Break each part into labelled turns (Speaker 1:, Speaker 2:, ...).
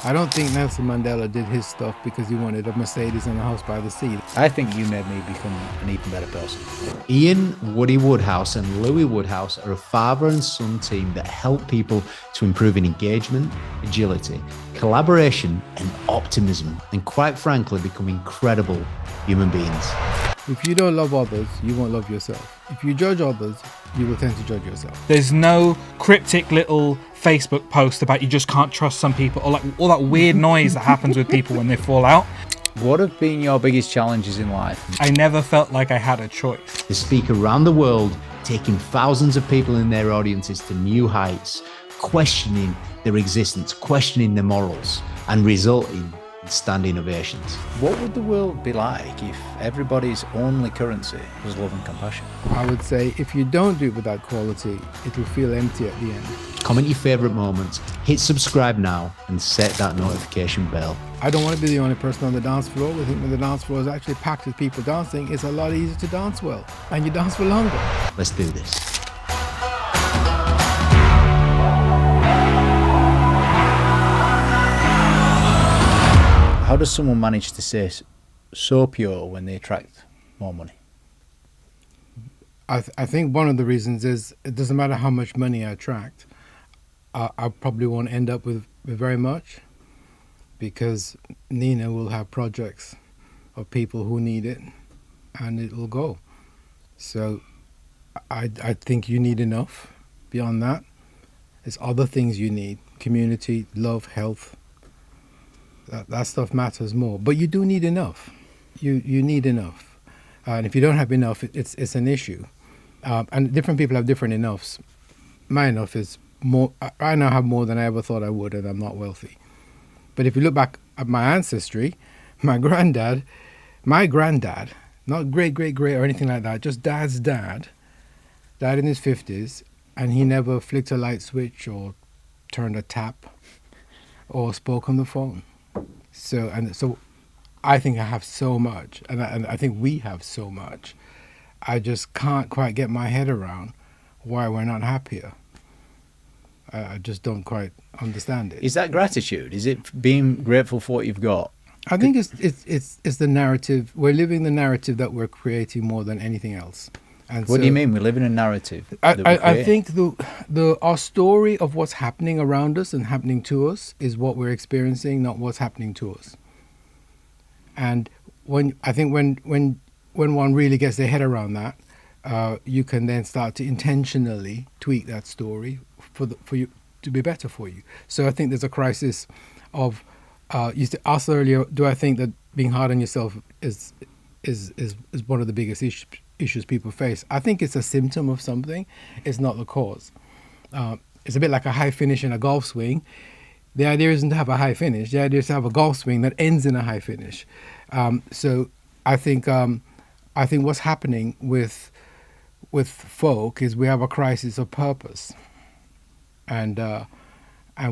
Speaker 1: I don't think Nelson Mandela did his stuff because he wanted a Mercedes and a house by the sea.
Speaker 2: I think you made me become an even better person.
Speaker 3: Ian, Woody Woodhouse and Louis Woodhouse are a father and son team that help people to improve in engagement, agility, collaboration and optimism, and quite frankly, become incredible human beings.
Speaker 1: If you don't love others, you won't love yourself. If you judge others, you will tend to judge yourself.
Speaker 4: There's no cryptic little Facebook post about you just can't trust some people, or like all that weird noise that happens with people when they fall out.
Speaker 2: What have been your biggest challenges in life?
Speaker 4: I never felt like I had a choice.
Speaker 3: They speak around the world, taking thousands of people in their audiences to new heights, questioning their existence, questioning their morals, and resulting in standing ovations.
Speaker 2: What would the world be like if everybody's only currency was love and compassion?
Speaker 1: I would say if you don't do it with that quality, it'll feel empty at the end.
Speaker 3: Comment your favourite moments, hit subscribe now, and set that notification bell.
Speaker 1: I don't want to be the only person on the dance floor. I think when the dance floor is actually packed with people dancing, it's a lot easier to dance well, and you dance for longer.
Speaker 3: Let's do this.
Speaker 2: How does someone manage to stay so pure when they attract more money?
Speaker 1: I think one of the reasons is it doesn't matter how much money I attract, I probably won't end up with very much, because Nina will have projects of people who need it, and it will go. So I think you need enough. Beyond that, there's other things you need: community, love, health. That stuff matters more, but you do need enough. You need enough, and if you don't have enough, it's an issue. And different people have different enoughs. My enough is more. I now have more than I ever thought I would, and I'm not wealthy. But if you look back at my ancestry, my granddad, not great or anything like that, just dad's dad, died in his 50s, and he never flicked a light switch or turned a tap or spoke on the phone. So I think I have so much, and I think we have so much. I just can't quite get my head around why we're not happier. I just don't quite understand it.
Speaker 2: Is that gratitude? Is it being grateful for what you've got?
Speaker 1: I think it's the narrative. We're living the narrative that we're creating more than anything else. And
Speaker 2: what do you mean? We're living a narrative.
Speaker 1: I think our story of what's happening around us and happening to us is what we're experiencing, not what's happening to us. And when one really gets their head around that, you can then start to intentionally tweak that story for you to be better for you. So I think there's a crisis of. You asked earlier, do I think that being hard on yourself is one of the biggest issues people face? I think it's a symptom of something. It's not the cause. It's a bit like a high finish in a golf swing. The idea isn't to have a high finish. The idea is to have a golf swing that ends in a high finish. So I think what's happening with folk is we have a crisis of purpose, and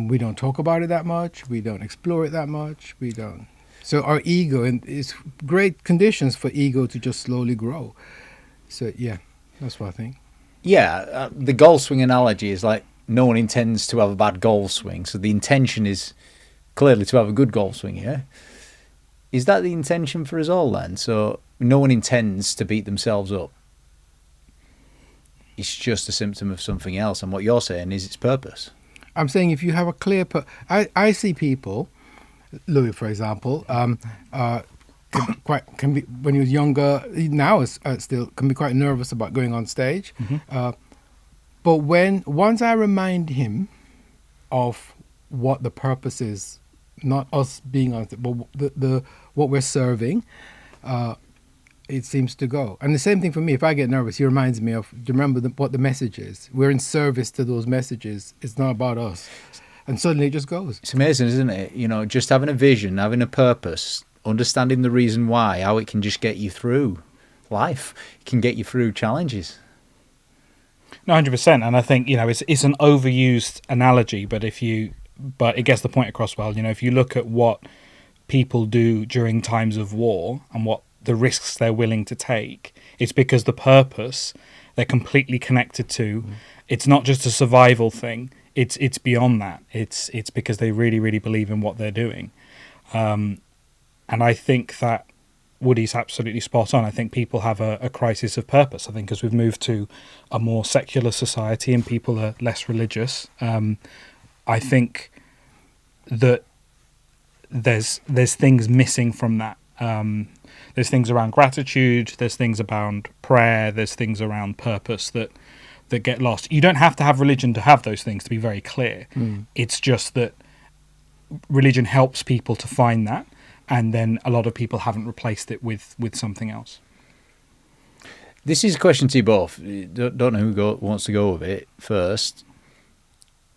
Speaker 1: we don't talk about it that much. We don't explore it that much. We don't. So our ego, and it's great conditions for ego to just slowly grow. So yeah, that's what I think.
Speaker 2: Yeah, the golf swing analogy is like no one intends to have a bad golf swing. So the intention is clearly to have a good golf swing, yeah? Is that the intention for us all then? So no one intends to beat themselves up. It's just a symptom of something else. And what you're saying is its purpose.
Speaker 1: I'm saying if you have a clear... I see people, Louis, for example, can be when he was younger, now is still can be quite nervous about going on stage. Mm-hmm. But once I remind him of what the purpose is, not us being on, but the what we're serving, it seems to go. And the same thing for me. If I get nervous, he reminds me of, do you remember what the message is? We're in service to those messages. It's not about us. And suddenly it just goes.
Speaker 2: It's amazing, isn't it? You know, just having a vision, having a purpose, understanding the reason why, how it can just get you through life. It can get you through challenges.
Speaker 4: No, 100%. And I think, you know, it's an overused analogy, but it gets the point across well. You know, if you look at what people do during times of war and what the risks they're willing to take, it's because the purpose they're completely connected to. It's not just a survival thing. it's beyond that. It's because they really, really believe in what they're doing. And I think that Woody's absolutely spot on. I think people have a crisis of purpose. I think as we've moved to a more secular society and people are less religious, I think that there's things missing from that. There's things around gratitude, there's things around prayer, there's things around purpose that get lost. You don't have to have religion to have those things, to be very clear. It's just that religion helps people to find that, and then a lot of people haven't replaced it with something else.
Speaker 2: This is a question to you both. Don't know who wants to go with it first.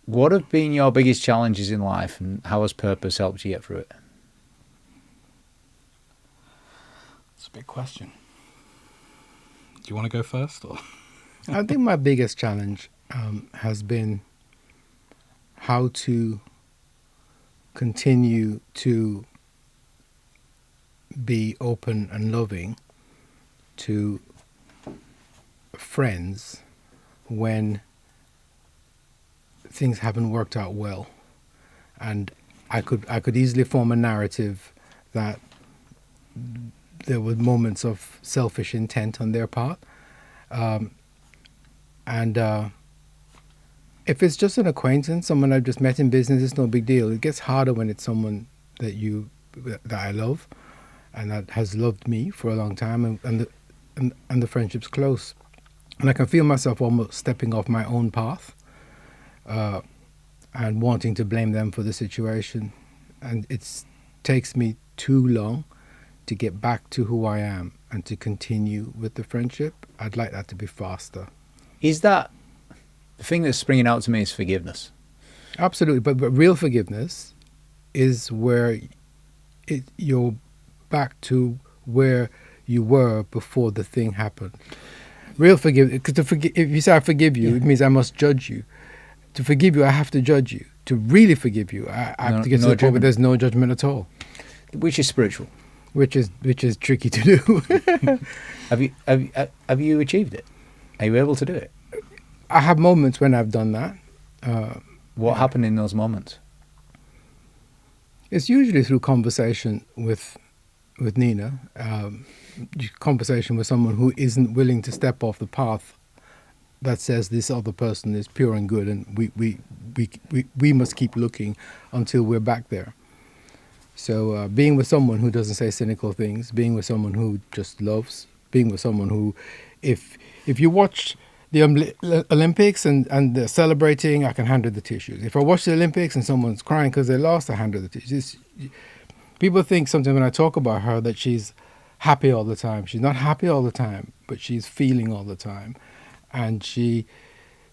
Speaker 2: What have been your biggest challenges in life, and how has purpose helped you get through it?
Speaker 4: It's a big question. Do you want to go first, or?
Speaker 1: I think my biggest challenge has been how to continue to be open and loving to friends when things haven't worked out well. And I could easily form a narrative that there were moments of selfish intent on their part. If it's just an acquaintance, someone I've just met in business, it's no big deal. It gets harder when it's someone that I love and that has loved me for a long time, and the friendship's close. And I can feel myself almost stepping off my own path and wanting to blame them for the situation. And it takes me too long to get back to who I am and to continue with the friendship. I'd like that to be faster.
Speaker 2: Is that the thing that's springing out to me is forgiveness?
Speaker 1: Absolutely, but real forgiveness is where you're back to where you were before the thing happened. Real forgiveness, because if you say I forgive you, it means I must judge you. To forgive you, I have to judge you. To really forgive you, I have to get to the point where there's no judgment at all.
Speaker 2: Which is spiritual.
Speaker 1: Which is tricky to do.
Speaker 2: Have you achieved it? Are you able to do it?
Speaker 1: I have moments when I've done that.
Speaker 2: What happened in those moments?
Speaker 1: It's usually through conversation with Nina, conversation with someone who isn't willing to step off the path that says this other person is pure and good, and we must keep looking until we're back there. So being with someone who doesn't say cynical things, being with someone who just loves, being with someone who, if you watch the Olympics and they're celebrating, I can handle the tissues. If I watch the Olympics and someone's crying because they lost, I handle the tissues. People think sometimes when I talk about her that she's happy all the time. She's not happy all the time, but she's feeling all the time. And she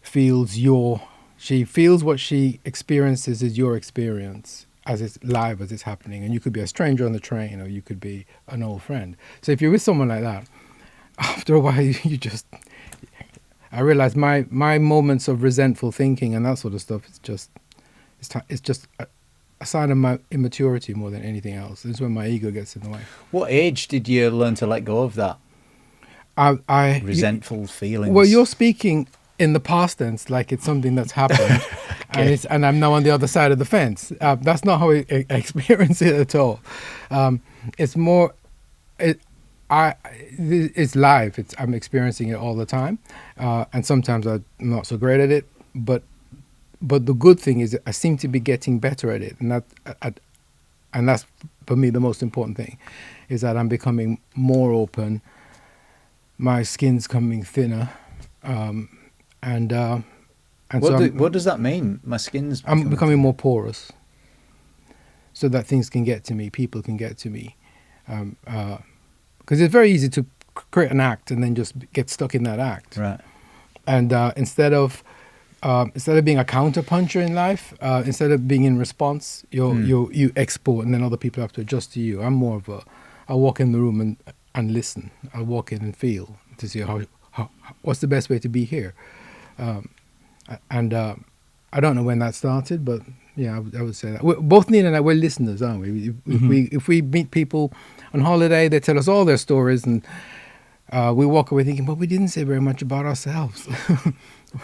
Speaker 1: feels what she experiences is your experience as it's live, as it's happening. And you could be a stranger on the train, or you could be an old friend. So if you're with someone like that, after a while I realize my moments of resentful thinking and that sort of stuff, it's just a sign of my immaturity more than anything else. It's when my ego gets in the way.
Speaker 2: What age did you learn to let go of that? Resentful feelings.
Speaker 1: Well, you're speaking in the past tense like it's something that's happened, okay. and I'm now on the other side of the fence. That's not how I experience it at all. It's more, it's live. I'm experiencing it all the time, and sometimes I'm not so great at it. But the good thing is I seem to be getting better at it, and that's for me the most important thing, is that I'm becoming more open. My skin's coming thinner, and
Speaker 2: what does that mean? My skin's
Speaker 1: I'm becoming more porous, so that things can get to me, people can get to me, because it's very easy to create an act and then just get stuck in that act.
Speaker 2: Right.
Speaker 1: And instead of being a counterpuncher in life, instead of being in response, you export, and then other people have to adjust to you. I'm more of I walk in the room and listen. I walk in and feel to see how what's the best way to be here. I don't know when that started, but yeah, I would say that. Both Nina and I, we're listeners, aren't we? If we meet people on holiday, they tell us all their stories, and we walk away thinking, but we didn't say very much about ourselves.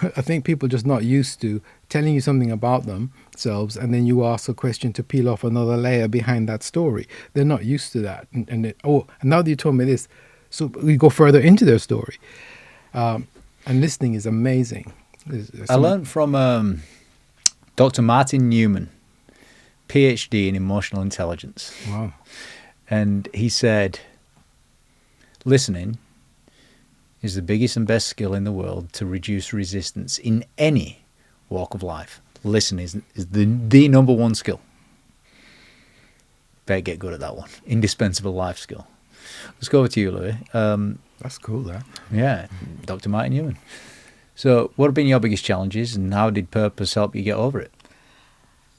Speaker 1: I think people are just not used to telling you something about themselves, and then you ask a question to peel off another layer behind that story. They're not used to that. And now that you told me this, so we go further into their story. And listening is amazing.
Speaker 2: I learned from Dr. Martin Newman, PhD in emotional intelligence.
Speaker 1: Wow.
Speaker 2: And he said, listening is the biggest and best skill in the world to reduce resistance in any walk of life. Listening is the number one skill. Better get good at that one. Indispensable life skill. Let's go over to you, Louis.
Speaker 1: That's cool, that.
Speaker 2: Yeah, Dr. Martin Newman. So what have been your biggest challenges, and how did purpose help you get over it?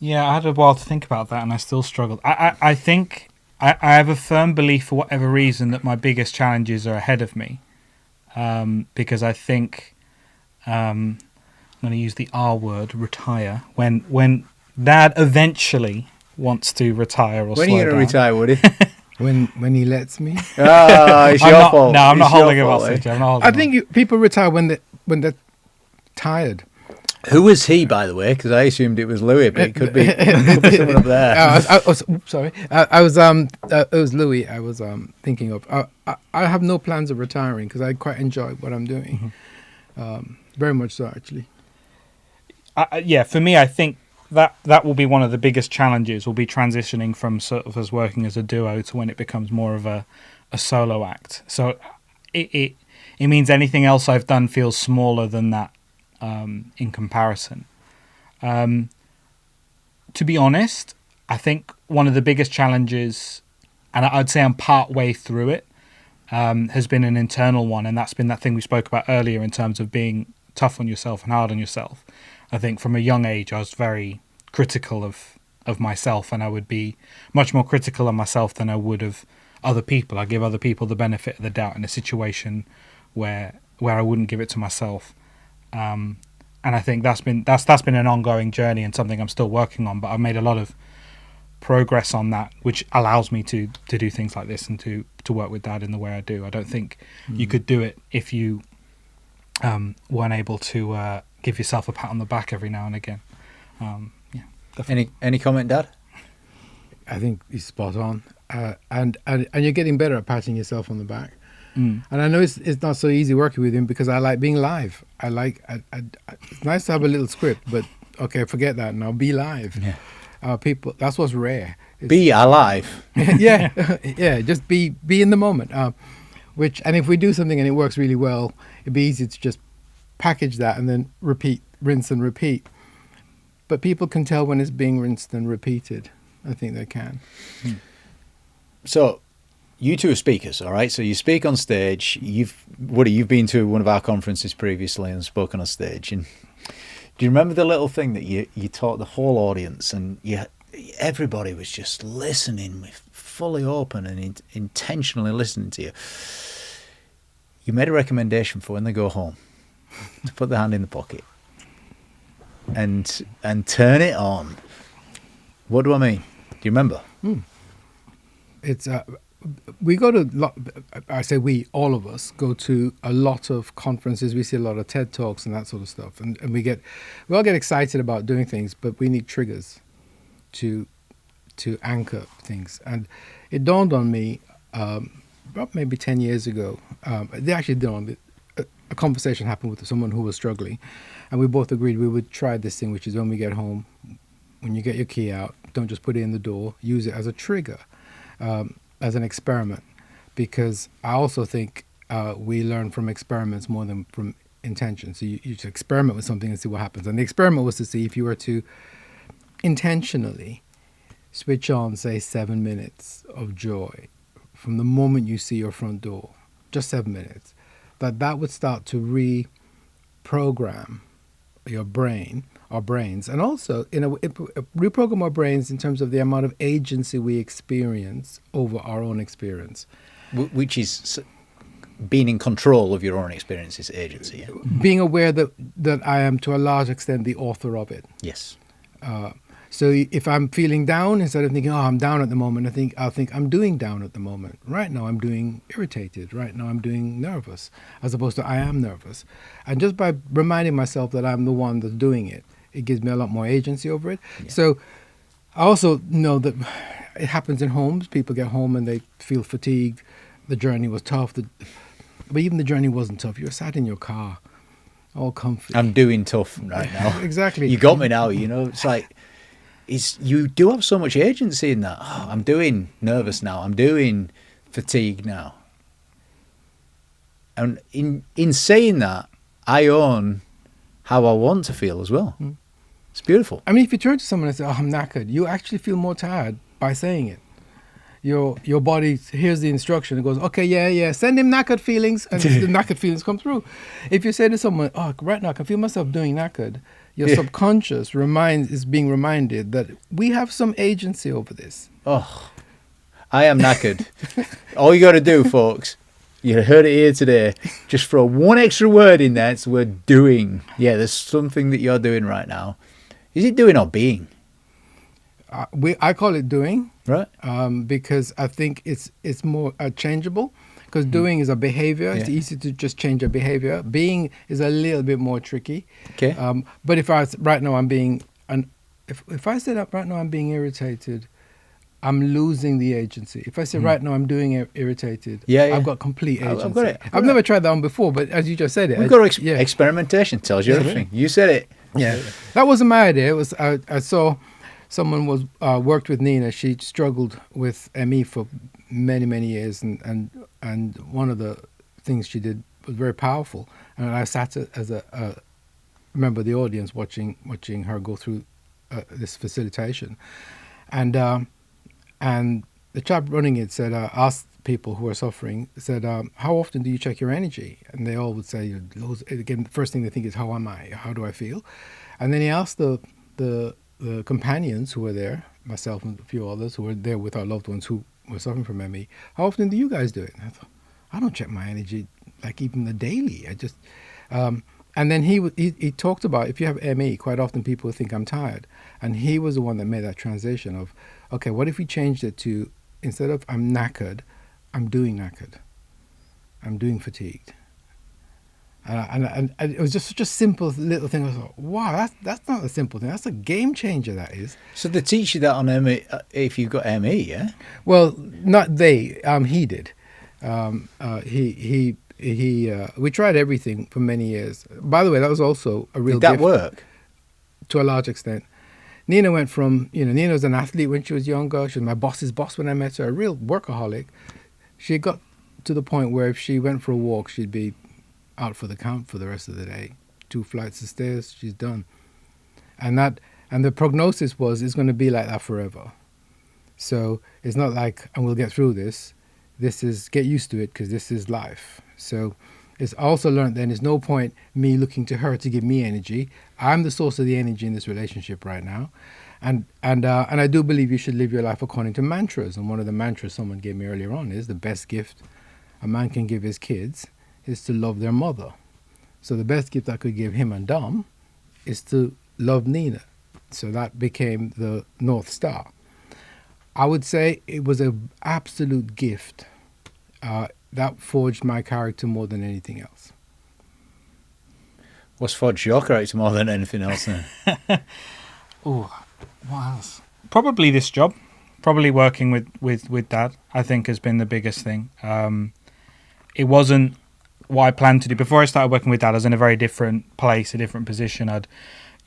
Speaker 4: Yeah, I had a while to think about that, and I still struggled. I think I have a firm belief, for whatever reason, that my biggest challenges are ahead of me. Because I think I'm going to use the R word, retire. When Dad eventually wants to retire or
Speaker 2: when
Speaker 4: slow
Speaker 2: are you going to
Speaker 4: down.
Speaker 2: retire, Woody?
Speaker 1: When he lets me.
Speaker 2: It's your fault.
Speaker 4: No, I'm not
Speaker 2: It's your
Speaker 4: holding him
Speaker 2: fault,
Speaker 4: hostage.
Speaker 2: eh?
Speaker 4: I'm not holding
Speaker 1: I
Speaker 4: him
Speaker 1: think people retire when they're tired.
Speaker 2: Who was he, by the way? Because I assumed it was Louis, but it could be someone up there.
Speaker 1: Sorry, it was Louis. I was thinking of. I have no plans of retiring because I quite enjoy what I'm doing. Very much so, actually.
Speaker 4: yeah, for me, I think that will be one of the biggest challenges. Will be transitioning from sort of us working as a duo to when it becomes more of a solo act. So it means anything else I've done feels smaller than that in comparison. To be honest, I think one of the biggest challenges, and I'd say I'm part way through it, has been an internal one, and that's been that thing we spoke about earlier in terms of being tough on yourself and hard on yourself. I think from a young age I was very critical of myself, and I would be much more critical of myself than I would of other people. I give other people the benefit of the doubt in a situation where I wouldn't give it to myself. And I think that's been an ongoing journey and something I'm still working on, but I've made a lot of progress on that, which allows me to do things like this and to work with Dad in the way I do. I don't think you could do it if you weren't able to give yourself a pat on the back every now and again. Yeah, definitely.
Speaker 2: Any comment, Dad?
Speaker 1: I think he's spot on, and you're getting better at patting yourself on the back. And I know it's not so easy working with him because I like being live. It's nice to have a little script, but okay, forget that now. Be live.
Speaker 2: Yeah.
Speaker 1: People, that's what's rare.
Speaker 2: Be alive.
Speaker 1: yeah. Just be in the moment. And if we do something and it works really well, it'd be easy to just package that and then rinse and repeat. But people can tell when it's being rinsed and repeated. I think they can.
Speaker 2: So, you two are speakers, all right? So you speak on stage. Woody, you've been to one of our conferences previously and spoken on stage. And do you remember the little thing that you taught the whole audience, and everybody was just listening, fully open and intentionally listening to you? You made a recommendation for when they go home to put their hand in the pocket and turn it on. What do I mean? Do you remember?
Speaker 1: It's we go to I say we, all of us go to a lot of conferences. We see a lot of TED Talks and that sort of stuff, and we all get excited about doing things, but we need triggers to anchor things. And it dawned on me about maybe 10 years ago. It actually dawned. A conversation happened with someone who was struggling, and we both agreed we would try this thing, which is when we get home, when you get your key out, don't just put it in the door, use it as a trigger. As an experiment, because I also think we learn from experiments more than from intention. So you just experiment with something and see what happens. And the experiment was to see if you were to intentionally switch on, say, 7 minutes of joy from the moment you see your front door, just 7 minutes, that would start to reprogram your brain, our brains, and also reprogram our brains in terms of the amount of agency we experience over our own experience.
Speaker 2: Which is being in control of your own experience is agency. Yeah?
Speaker 1: Being aware that I am to a large extent the author of it.
Speaker 2: Yes.
Speaker 1: So if I'm feeling down, instead of thinking, oh, I'm down at the moment, I'll think I'm doing down at the moment. Right now I'm doing irritated. Right now I'm doing nervous, as opposed to I am nervous. And just by reminding myself that I'm the one that's doing it, it gives me a lot more agency over it.
Speaker 2: Yeah.
Speaker 1: So I also know that it happens in homes. People get home and they feel fatigued. The journey was tough. But even the journey wasn't tough. You're sat in your car, all comfy.
Speaker 2: I'm doing tough right now.
Speaker 1: Exactly.
Speaker 2: You got me now, you know. It's like, you do have so much agency in that. Oh, I'm doing nervous now. I'm doing fatigue now. And in saying that, I own how I want to feel as well.
Speaker 1: Mm.
Speaker 2: It's beautiful.
Speaker 1: I mean, if you turn to someone and say, oh, I'm knackered, you actually feel more tired by saying it. Your body hears the instruction and goes, okay, yeah, send him knackered feelings, and the knackered feelings come through. If you say to someone, oh, right now I can feel myself doing knackered, your subconscious is being reminded that we have some agency over this.
Speaker 2: Oh, I am knackered. All you got to do, folks, you heard it here today, just throw one extra word in there. It's the word doing. Yeah, there's something that you're doing right now. Is it doing or being?
Speaker 1: I call it doing,
Speaker 2: right?
Speaker 1: Because I think it's more changeable. Because doing is a behavior. It's easy to just change a behavior. Being is a little bit more tricky.
Speaker 2: Okay.
Speaker 1: But if I right now I'm being, if I say that right now I'm being irritated, I'm losing the agency. If I say right now I'm doing irritated, I've got complete agency.
Speaker 2: I've got it.
Speaker 1: I've never tried that one before, but as you just said it,
Speaker 2: we've got experimentation tells you everything. You said it.
Speaker 1: Yeah, that wasn't my idea. It was I saw someone was worked with Nina. She struggled with ME for many years, and one of the things she did was very powerful. And I sat as a member of the audience watching her go through this facilitation, and the chap running it said, asked people who are suffering, said, how often do you check your energy? And they all would say, again, the first thing they think is, how am I? How do I feel? And then he asked the companions who were there, myself and a few others who were there with our loved ones who were suffering from ME, how often do you guys do it? And I thought, I don't check my energy like even the daily. I just, and then he talked about, if you have ME, quite often people think I'm tired. And he was the one that made that transition of, okay, what if we changed it to, instead of I'm knackered, I'm doing knackered. I'm doing fatigued. And it was just such a simple little thing. I thought, wow, that's not a simple thing. That's a game changer, that is.
Speaker 2: So they teach you that on ME, if you've got ME, yeah?
Speaker 1: Well, not they. He did. We tried everything for many years. By the way, that was also a real gift.
Speaker 2: Did that work?
Speaker 1: To a large extent. Nina went from, Nina was an athlete when she was younger. She was my boss's boss when I met her, a real workaholic. She got to the point where if she went for a walk, she'd be out for the count for the rest of the day. 2 flights of stairs, she's done. And the prognosis was it's going to be like that forever. So it's not like, and we'll get through this. This is, get used to it because this is life. So it's also learned then there's no point me looking to her to give me energy. I'm the source of the energy in this relationship right now. And I do believe you should live your life according to mantras. And one of the mantras someone gave me earlier on is the best gift a man can give his kids is to love their mother. So the best gift I could give him and Dom is to love Nina. So that became the North Star. I would say it was an absolute gift that forged my character more than anything else.
Speaker 2: What's forged your character more than anything else then?
Speaker 4: Oh, what else? Probably this job. Probably working with Dad, I think, has been the biggest thing. It wasn't what I planned to do. Before I started working with Dad, I was in a very different place, a different position. I'd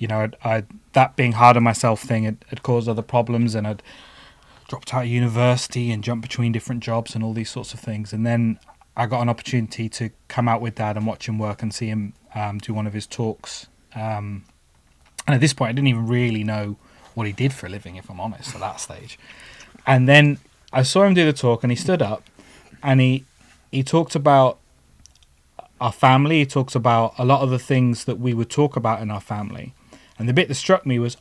Speaker 4: that being hard on myself thing had caused other problems, and I'd dropped out of university and jumped between different jobs and all these sorts of things. And then I got an opportunity to come out with Dad and watch him work and see him do one of his talks. And at this point, I didn't even really know what he did for a living, if I'm honest, at that stage. And then I saw him do the talk, and he stood up and he talked about our family. He talked about a lot of the things that we would talk about in our family. And the bit that struck me was,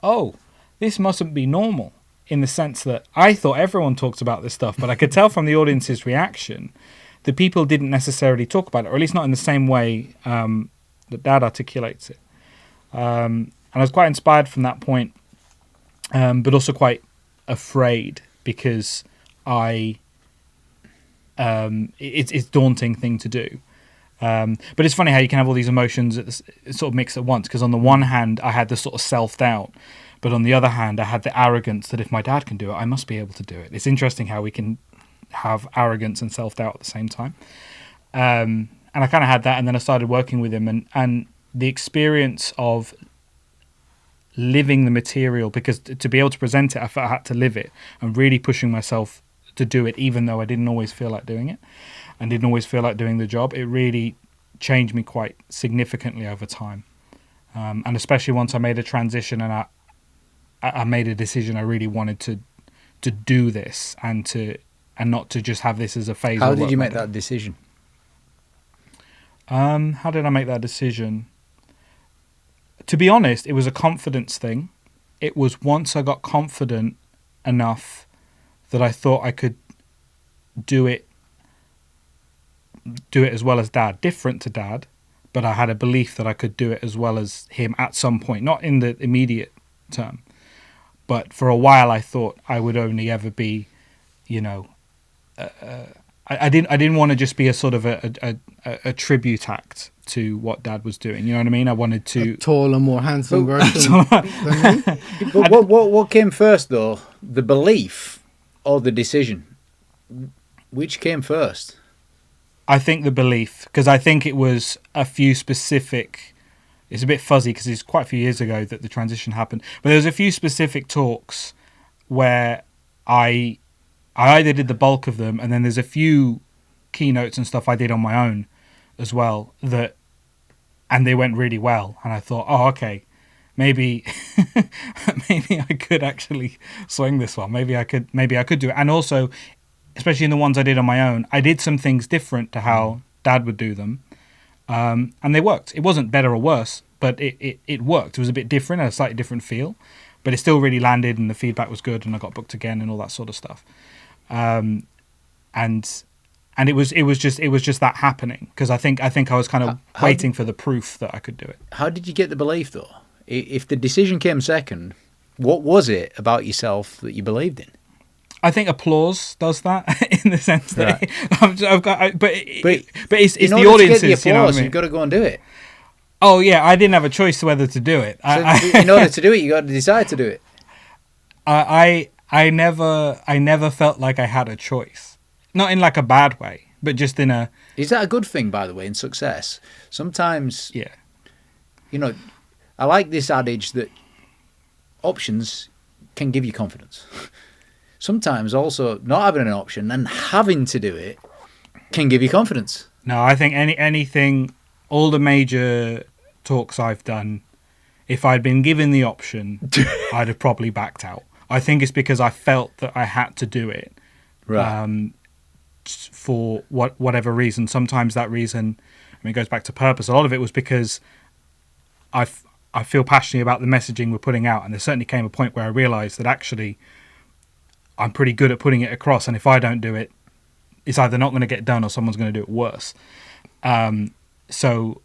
Speaker 4: this mustn't be normal, in the sense that I thought everyone talked about this stuff, but I could tell from the audience's reaction that people didn't necessarily talk about it, or at least not in the same way that Dad articulates it. And I was quite inspired from that point but also quite afraid because it's a daunting thing to do. But it's funny how you can have all these emotions sort of mixed at once, because on the one hand I had this sort of self-doubt, but on the other hand I had the arrogance that if my dad can do it, I must be able to do it. It's interesting how we can have arrogance and self-doubt at the same time. And I kind of had that, and then I started working with him, and the experience of living the material, because to be able to present it, I felt I had to live it, and really pushing myself to do it, even though I didn't always feel like doing it and didn't always feel like doing the job. It really changed me quite significantly over time. And especially once I made a transition and I made a decision, I really wanted to do this and not to just have this as a phase.
Speaker 2: How did you make that decision?
Speaker 4: How did I make that decision? To be honest, it was a confidence thing. It was once I got confident enough that I thought I could do it as well as Dad, different to Dad, but I had a belief that I could do it as well as him at some point, not in the immediate term, but for a while I thought I would only ever be, I didn't want to just be a sort of a tribute act to what Dad was doing. You know what I mean? I wanted to
Speaker 1: a taller, more handsome version than me.
Speaker 2: But what came first, though? The belief or the decision? Which came first?
Speaker 4: I think the belief, because I think it was a few specific. It's a bit fuzzy because it's quite a few years ago that the transition happened. But there was a few specific talks where I either did the bulk of them, and then there's a few keynotes and stuff I did on my own as well, and they went really well. And I thought, oh, okay, maybe I could actually swing this one. Maybe I could do it. And also, especially in the ones I did on my own, I did some things different to how Dad would do them. And they worked. It wasn't better or worse, but it worked. It was a bit different, a slightly different feel, but it still really landed, and the feedback was good, and I got booked again and all that sort of stuff. And it was just that happening, because I think I was kind of waiting for the proof that I could do it.
Speaker 2: How did you get the belief, though? If the decision came second, what was it about yourself that you believed in?
Speaker 4: I think applause does that in the sense that but it's the audiences.
Speaker 2: To get the applause, you've got to go and do it.
Speaker 4: Oh yeah, I didn't have a choice whether to do it.
Speaker 2: In order to do it, you got to decide to do it.
Speaker 4: I never felt like I had a choice, not in like a bad way, but just in a.
Speaker 2: Is that a good thing, by the way, in success? Sometimes,
Speaker 4: yeah.
Speaker 2: I like this adage that options can give you confidence. Sometimes also not having an option and having to do it can give you confidence.
Speaker 4: No, I think anything, all the major talks I've done, if I'd been given the option, I'd have probably backed out. I think it's because I felt that I had to do it,
Speaker 2: right?
Speaker 4: For whatever reason. Sometimes that reason, it goes back to purpose. A lot of it was because I feel passionate about the messaging we're putting out, and there certainly came a point where I realised that actually I'm pretty good at putting it across, and if I don't do it, it's either not going to get done or someone's going to do it worse. So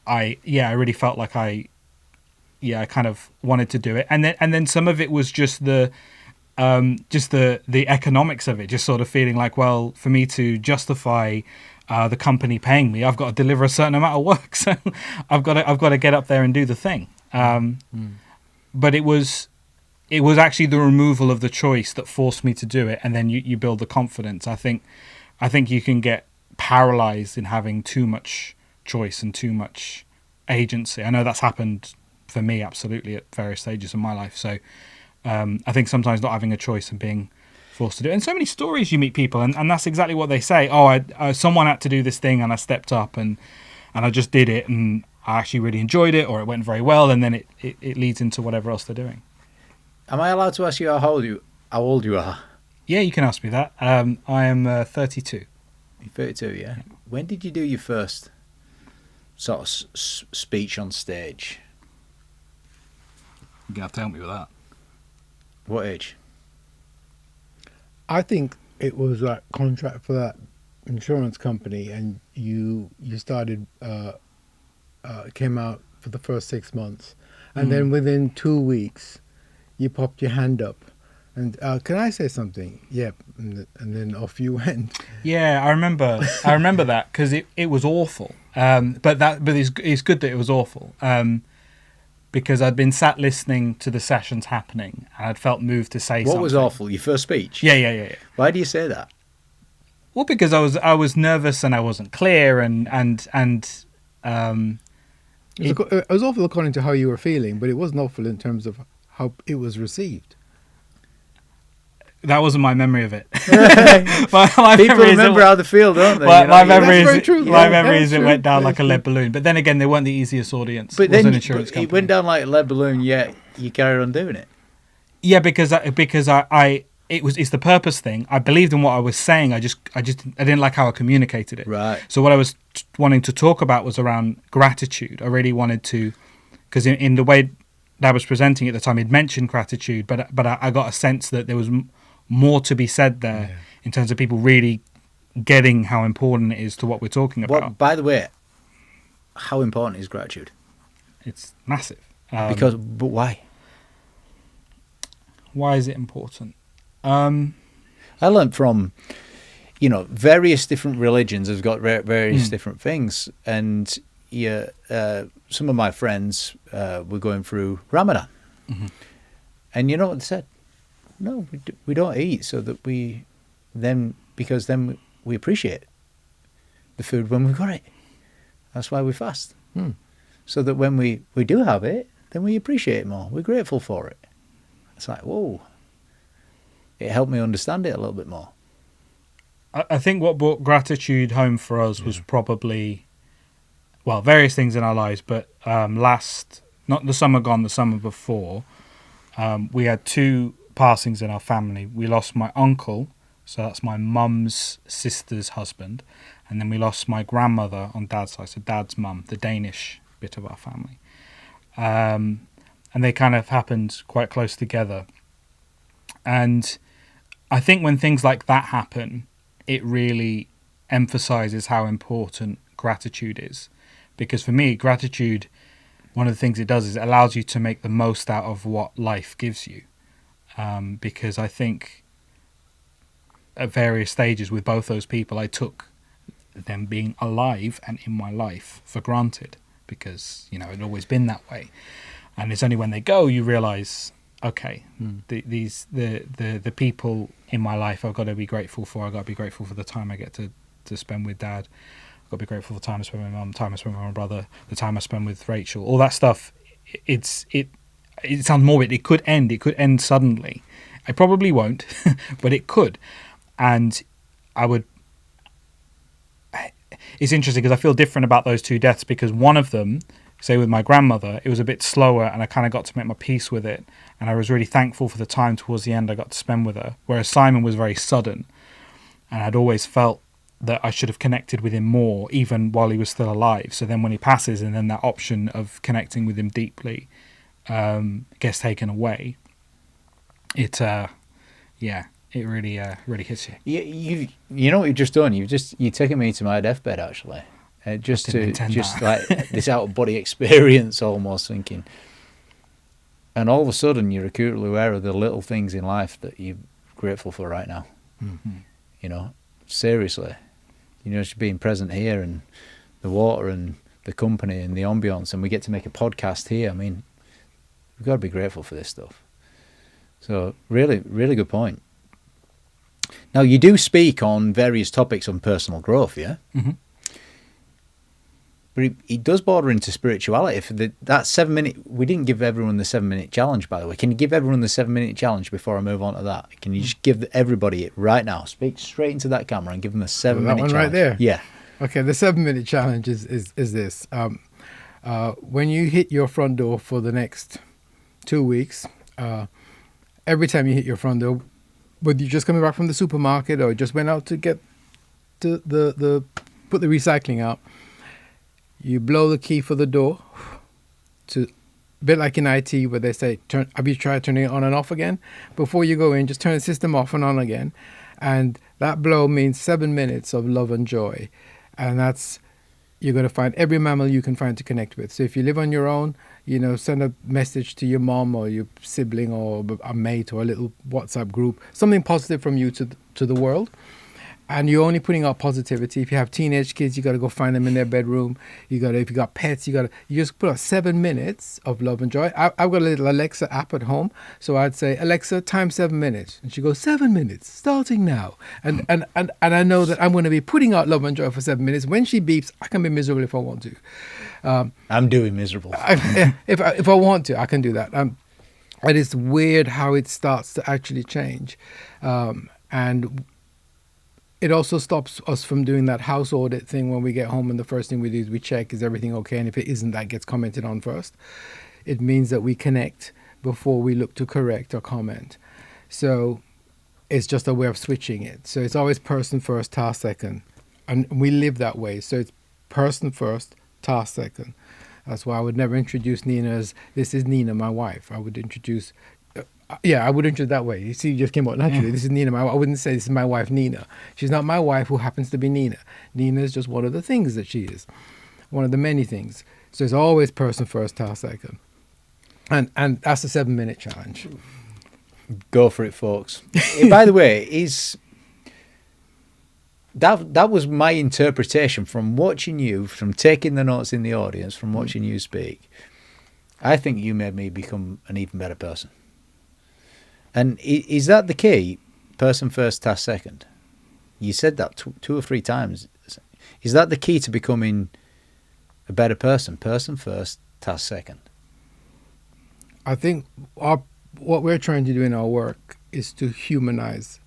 Speaker 4: I really felt like I kind of wanted to do it, and then some of it was just the economics of it, just sort of feeling like, well, for me to justify the company paying me, I've got to deliver a certain amount of work, so I've got to get up there and do the thing. But it was actually the removal of the choice that forced me to do it, and then you build the confidence. I think you can get paralyzed in having too much choice and too much agency. I know that's happened for me absolutely at various stages of my life. So I think sometimes not having a choice and being forced to do it. And so many stories you meet people, and that's exactly what they say. Oh, someone had to do this thing and I stepped up and I just did it, and I actually really enjoyed it, or it went very well, and then it leads into whatever else they're doing.
Speaker 2: Am I allowed to ask you how old you are?
Speaker 4: Yeah, you can ask me that. I am 32.
Speaker 2: You're 32, yeah? When did you do your first sort of speech on stage?
Speaker 4: You're going to have to help me with that.
Speaker 2: What age?
Speaker 1: I think it was like contract for that insurance company, and you started came out for the first 6 months, and then within 2 weeks you popped your hand up, and can I say something? Yep, and then off you went.
Speaker 4: Yeah, I remember that because it was awful. But it's good that it was awful. Because I'd been sat listening to the sessions happening, and I'd felt moved to say something.
Speaker 2: What was awful? Your first speech?
Speaker 4: Yeah.
Speaker 2: Why do you say that?
Speaker 4: Well, because I was nervous and I wasn't clear, and
Speaker 1: It was awful according to how you were feeling, but it wasn't awful in terms of how it was received.
Speaker 4: that wasn't my memory of it.
Speaker 2: People remember how they feel, don't they?
Speaker 4: My memory
Speaker 1: That's very true.
Speaker 4: is it
Speaker 1: true.
Speaker 4: went down
Speaker 1: That's
Speaker 4: like a lead balloon. But then again, they weren't the easiest audience.
Speaker 2: But
Speaker 4: It was
Speaker 2: then
Speaker 4: an insurance
Speaker 2: it
Speaker 4: company.
Speaker 2: went down like a lead balloon, yet you carried on doing it.
Speaker 4: Yeah, because it's the purpose thing. I believed in what I was saying. I didn't like how I communicated it.
Speaker 2: Right.
Speaker 4: So what I was wanting to talk about was around gratitude. I really wanted to, because in the way that I was presenting at the time, he'd mentioned gratitude, but I got a sense that there was more to be said there in terms of people really getting how important it is to what we're talking about.
Speaker 2: Well, by the way, how important is gratitude?
Speaker 4: It's massive.
Speaker 2: But why?
Speaker 4: Why is it important?
Speaker 2: I learned from, various different religions have got various different things. And some of my friends were going through Ramadan. Mm-hmm. And you know what they said? No, we don't eat so that because then we appreciate the food when we've got it. That's why we fast. So that when we do have it, then we appreciate it more. We're grateful for it. It's like, whoa. It helped me understand it a little bit more.
Speaker 4: I think what brought gratitude home for us was probably, various things in our lives, but not the summer gone, the summer before, we had two passings in our family. We lost my uncle, so that's my mum's sister's husband, and then we lost my grandmother on dad's side, so dad's mum, the Danish bit of our family. And they kind of happened quite close together. And I think when things like that happen, it really emphasizes how important gratitude is. Because for me, gratitude, one of the things it does is it allows you to make the most out of what life gives you. Because I think at various stages with both those people, I took them being alive and in my life for granted because, it'd always been that way. And it's only when they go you realize, okay, the people in my life I've got to be grateful for. I've got to be grateful for the time I get to spend with dad. I've got to be grateful for the time I spend with my mum, the time I spend with my brother, the time I spend with Rachel. All that stuff, it sounds morbid. It could end suddenly. It probably won't, but it could. And it's interesting because I feel different about those two deaths because one of them, say with my grandmother, it was a bit slower and I kind of got to make my peace with it. And I was really thankful for the time towards the end I got to spend with her. Whereas Simon was very sudden. And I'd always felt that I should have connected with him more, even while he was still alive. So then when he passes and then that option of connecting with him deeply gets taken away, it really hits you.
Speaker 2: You know what you've just done? You're taking me to my deathbed actually, like this out of body experience almost thinking. And all of a sudden you're acutely aware of the little things in life that you're grateful for right now. Mm-hmm. Seriously, just being present here and the water and the company and the ambience, and we get to make a podcast here. I mean, we've got to be grateful for this stuff. So really, really good point. Now, you do speak on various topics on personal growth, yeah? Mm-hmm. But it does border into spirituality. For that 7 minute, we didn't give everyone the 7 minute challenge, by the way. Can you give everyone the 7 minute challenge before I move on to that? Can you just give everybody it right now? Speak straight into that camera and give them a 7 minute challenge.
Speaker 1: That one right there?
Speaker 2: Yeah.
Speaker 1: Okay, the 7 minute challenge is this. When you hit your front door for the next 2 weeks, every time you hit your front door, whether you're just coming back from the supermarket or just went out to get put the recycling out, you blow the key for the door, a bit like in IT where they say, have you tried turning it on and off again? Before you go in, just turn the system off and on again. And that blow means 7 minutes of love and joy. And that's you're going to find every mammal you can find to connect with. So if you live on your own, send a message to your mom or your sibling or a mate or a little WhatsApp group, something positive from you to the world. And you're only putting out positivity. If you have teenage kids, you got to go find them in their bedroom. If you got pets, you just put out 7 minutes of love and joy. I've got a little Alexa app at home, so I'd say, Alexa, time 7 minutes, and she goes 7 minutes, starting now. And I know that I'm going to be putting out love and joy for 7 minutes. When she beeps, I can be miserable if I want to.
Speaker 2: I'm doing miserable.
Speaker 1: If I want to, I can do that. And it's weird how it starts to actually change, and it also stops us from doing that house audit thing when we get home and the first thing we do is we check, is everything okay? And if it isn't, that gets commented on first. It means that we connect before we look to correct or comment. So it's just a way of switching it. So it's always person first, task second. And we live that way. So it's person first, task second. That's why I would never introduce Nina as, this is Nina, my wife. I would introduce... I would introduce that way. You see, it just came out naturally. This is Nina. I wouldn't say this is my wife, Nina. She's not my wife who happens to be Nina. Nina is just one of the things that she is. One of the many things. So it's always person first, task second. And that's a 7-minute challenge.
Speaker 2: Go for it, folks. By the way, that was my interpretation from watching you, from taking the notes in the audience, from watching you speak. I think you made me become an even better person. And is that the key? Person first, task second. You said that two or three times. Is that the key to becoming a better person? Person first, task second.
Speaker 1: I think what we're trying to do in our work is to humanize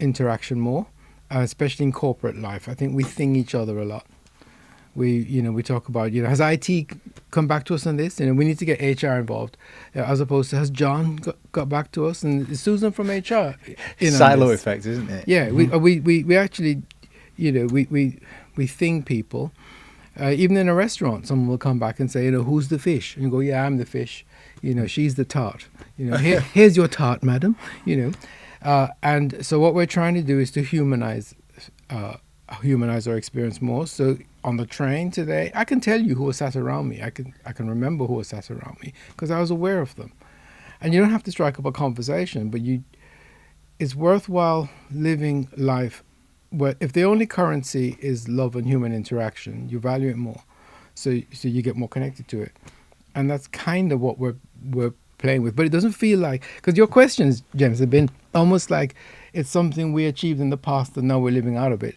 Speaker 1: interaction more, especially in corporate life. I think we thing each other a lot. We talk about, has IT come back to us on this? We need to get HR involved, as opposed to, has John got back to us? And is Susan from HR?
Speaker 2: Silo effect, isn't it?
Speaker 1: Yeah, we actually, we thing people. Even in a restaurant, someone will come back and say, who's the fish? And you go, yeah, I'm the fish. She's the tart. Here's your tart, madam. And so what we're trying to do is to humanize our experience more. So on the train today, I can tell you who was sat around me. I can remember who was sat around me because I was aware of them. And you don't have to strike up a conversation, but it's worthwhile living life where if the only currency is love and human interaction, you value it more. So you get more connected to it. And that's kind of what we're playing with. But it doesn't feel like, because your questions, James, have been almost like it's something we achieved in the past and now we're living out of it.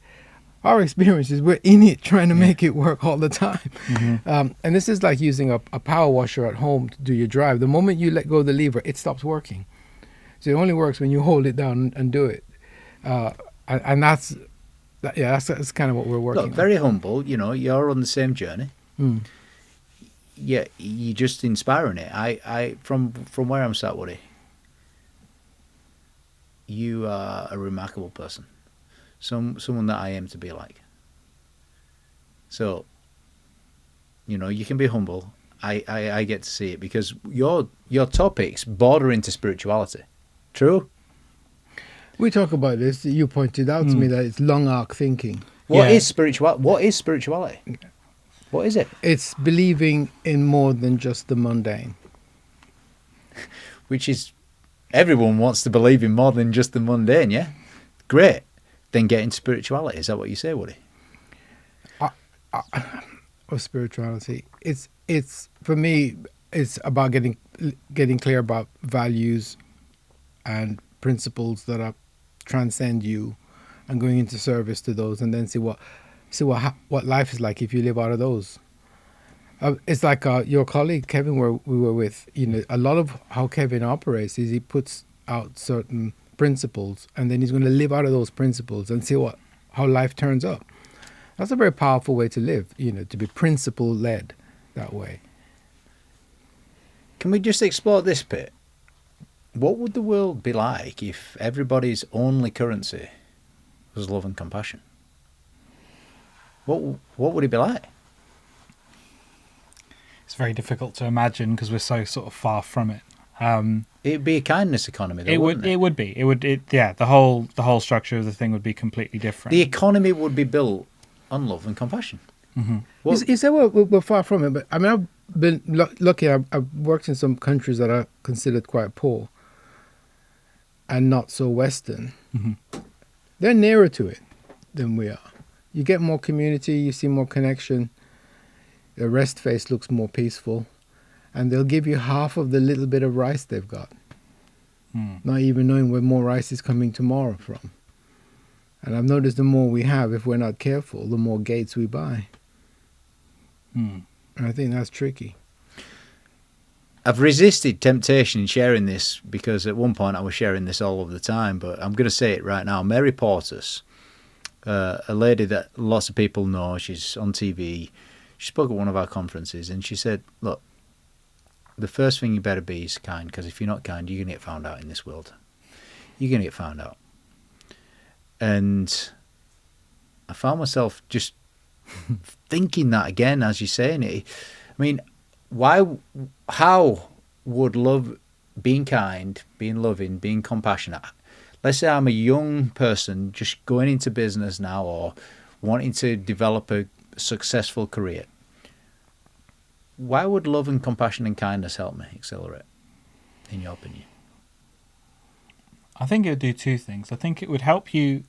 Speaker 1: Our experience is we're in it trying to make it work all the time. Mm-hmm. And this is like using a power washer at home to do your drive. The moment you let go of the lever, it stops working. So it only works when you hold it down and do it. And that's kind of what we're working on.
Speaker 2: Very humble, you're on the same journey.
Speaker 1: Mm.
Speaker 2: Yeah, you're just inspiring it. I from where I'm sat, Woody, you are a remarkable person. Someone that I aim to be like. So, you can be humble. I get to see it because your topics border into spirituality. True?
Speaker 1: We talk about this. You pointed out to me that it's long arc thinking.
Speaker 2: What is spirituality? What is it?
Speaker 1: It's believing in more than just the mundane.
Speaker 2: Which is, everyone wants to believe in more than just the mundane, yeah? Great. Then get into spirituality. Is that what you say, Woody?
Speaker 1: Or spirituality. It's for me, it's about getting clear about values and principles that transcend you and going into service to those and then see what life is like if you live out of those. It's like your colleague Kevin we were with, a lot of how Kevin operates is he puts out certain principles and then he's going to live out of those principles and see how life turns up. That's a very powerful way to live, to be principle led that way.
Speaker 2: Can we just explore this bit? What would the world be like if everybody's only currency was love and compassion? What would it be like?
Speaker 4: It's very difficult to imagine because we're so sort of far from it.
Speaker 2: It'd be a kindness economy, though,
Speaker 4: it
Speaker 2: wouldn't it?
Speaker 4: It would be. The whole structure of the thing would be completely different.
Speaker 2: The economy would be built on love and compassion.
Speaker 1: You say we're far from it, but I mean, I've been lucky. I've worked in some countries that are considered quite poor and not so Western. They're nearer to it than we are. You get more community, you see more connection. The rest face looks more peaceful, and they'll give you half of the little bit of rice they've got, not even knowing where more rice is coming tomorrow from. And I've noticed the more we have, if we're not careful, the more gates we buy. And I think that's tricky.
Speaker 2: I've resisted temptation in sharing this because at one point I was sharing this all of the time, but I'm going to say it right now. Mary Portas, a lady that lots of people know, she's on TV. She spoke at one of our conferences and she said, look, the first thing you better be is kind, because if you're not kind, you're going to get found out in this world. You're going to get found out. And I found myself just thinking that again as you're saying it. I mean, how would love, being kind, being loving, being compassionate, let's say I'm a young person just going into business now or wanting to develop a successful career, why would love and compassion and kindness help me accelerate, in your opinion?
Speaker 4: I think it would do two things. I think it would help you.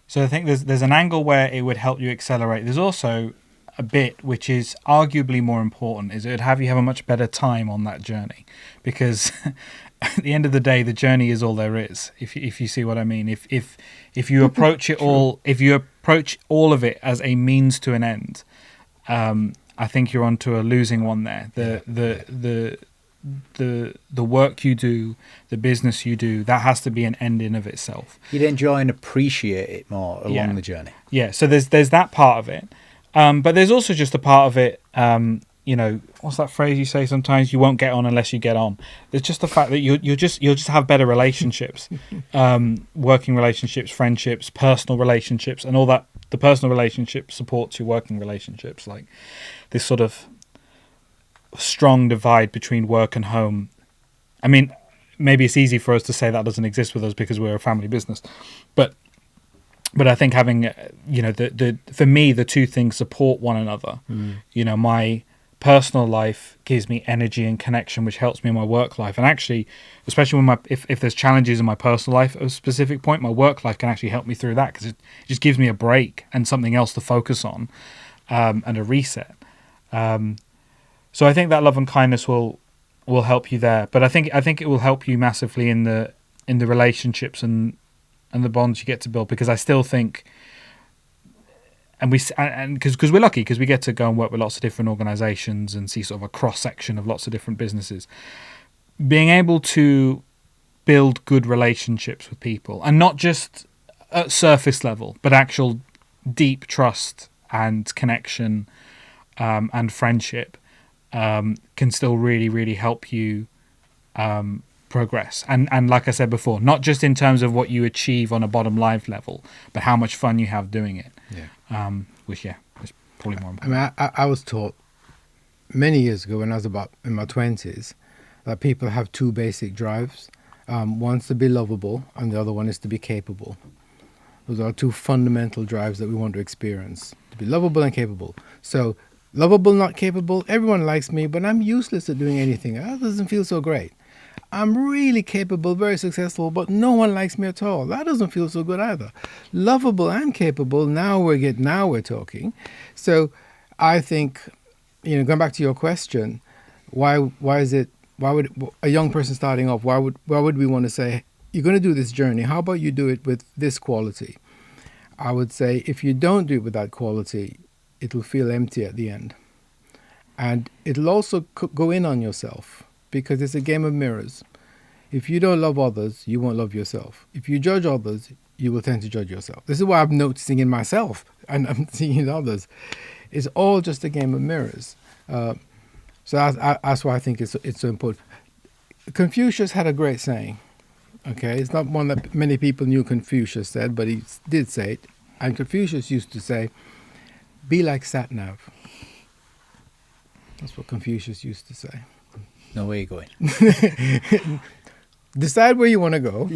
Speaker 4: So I think there's an angle where it would help you accelerate. There's also a bit which is arguably more important, is it would have you have a much better time on that journey, because at the end of the day, the journey is all there is. If you see what I mean, if you approach it all, if you approach all of it as a means to an end, I think you're onto a losing one there. The work you do, the business you do, that has to be an end in of itself.
Speaker 2: You'd enjoy and appreciate it more along the journey. Yeah.
Speaker 4: So there's that part of it, but there's also just a part of it. What's that phrase you say sometimes? You won't get on unless you get on. There's just the fact that you'll just have better relationships, working relationships, friendships, personal relationships, and all that. The personal relationship supports your working relationships, like this sort of strong divide between work and home. I mean, maybe it's easy for us to say that doesn't exist with us because we're a family business, but I think having for me the two things support one another. My personal life gives me energy and connection, which helps me in my work life, and actually, especially when if there's challenges in my personal life at a specific point, my work life can actually help me through that, because it just gives me a break and something else to focus on, and a reset. So I think that love and kindness will help you there, but I think it will help you massively in the relationships and the bonds you get to build, because I still think, and because we're lucky because we get to go and work with lots of different organizations and see sort of a cross section of lots of different businesses, being able to build good relationships with people, and not just at surface level, but actual deep trust and connection, and friendship, can still really, really help you progress. And like I said before, not just in terms of what you achieve on a bottom line level, but how much fun you have doing it. Which is probably more important.
Speaker 1: I mean, I was taught many years ago when I was about in my 20s that people have two basic drives. One's to be lovable, and the other one is to be capable. Those are two fundamental drives that we want to experience: to be lovable and capable. So, lovable, not capable. Everyone likes me, but I'm useless at doing anything. That doesn't feel so great. I'm really capable, very successful, but no one likes me at all. That doesn't feel so good either. Lovable and capable. Now we're talking. So, I think, going back to your question, why would a young person starting off? Why would we want to say, you're going to do this journey? How about you do it with this quality? I would say, if you don't do it with that quality, it'll feel empty at the end. And it'll also go in on yourself, because it's a game of mirrors. If you don't love others, you won't love yourself. If you judge others, you will tend to judge yourself. This is what I'm noticing in myself, and I'm seeing in others. It's all just a game of mirrors. So that's why I think it's so important. Confucius had a great saying. Okay, it's not one that many people knew Confucius said, but he did say it. And Confucius used to say, "Be like sat-nav." That's what Confucius used to say.
Speaker 2: No, where are you going?
Speaker 1: Decide where you want to go,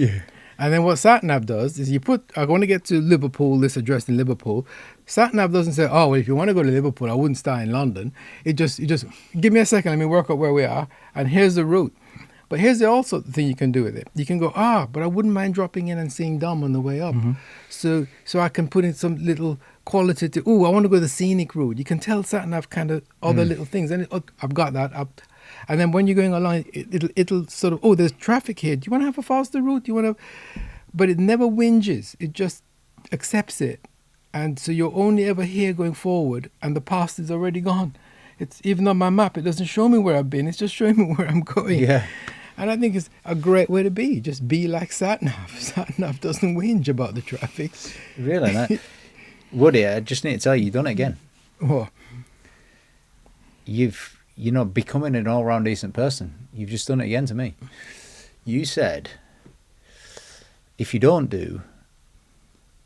Speaker 1: And then what SatNav does is I want to get to Liverpool, this address in Liverpool. SatNav doesn't say, oh, well, if you want to go to Liverpool, I wouldn't start in London. You just give me a second, let me work out where we are, and here's the route. But here's also the thing you can do with it. You can go, but I wouldn't mind dropping in and seeing Dom on the way up. So I can put in some little qualitative, I want to go the scenic route. You can tell SatNav kind of other little things. And I've got that up. And then when you're going along, it'll sort of, there's traffic here. Do you want to have a faster route? Do you want to? But it never whinges. It just accepts it. And so you're only ever here going forward, and the past is already gone. It's even on my map, it doesn't show me where I've been. It's just showing me where I'm going.
Speaker 2: Yeah.
Speaker 1: And I think it's a great way to be. Just be like SatNav. SatNav doesn't whinge about the traffic.
Speaker 2: Really? Woody, I just need to tell you, you've done it again.
Speaker 1: What?
Speaker 2: Becoming an all-round decent person. You've just done it again to me. You said, if you don't do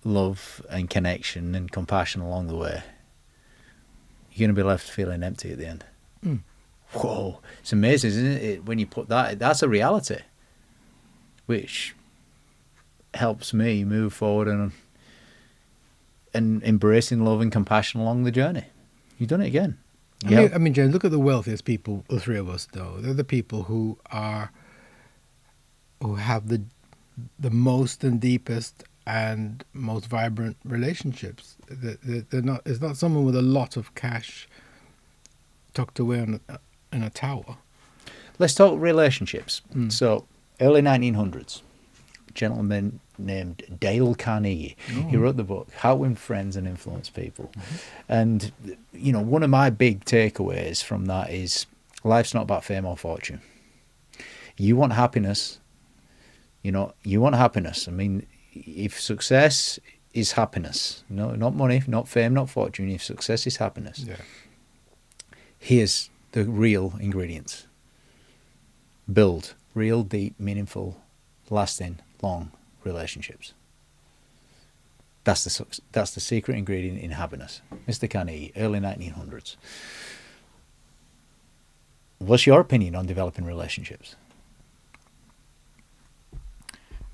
Speaker 2: love and connection and compassion along the way, you're going to be left feeling empty at the end. Whoa, it's amazing, isn't it? When you put that's a reality, which helps me move forward and embracing love and compassion along the journey. You've done it again.
Speaker 1: I mean, James, look at the wealthiest people, the three of us, though. They're the people who have the most and deepest and most vibrant relationships. It's not someone with a lot of cash tucked away in a tower.
Speaker 2: Let's talk relationships. So, early 1900s, a gentleman named Dale Carnegie. He wrote the book How to Win Friends and Influence People. And one of my big takeaways from that is life's not about fame or fortune. You want happiness. You want happiness. I mean, if success is happiness, not money, not fame, not fortune, if success is happiness, here's the real ingredients. Build real, deep, meaningful, lasting, long relationships. That's the secret ingredient in happiness. Mr. Carnegie, early 1900s. What's your opinion on developing relationships?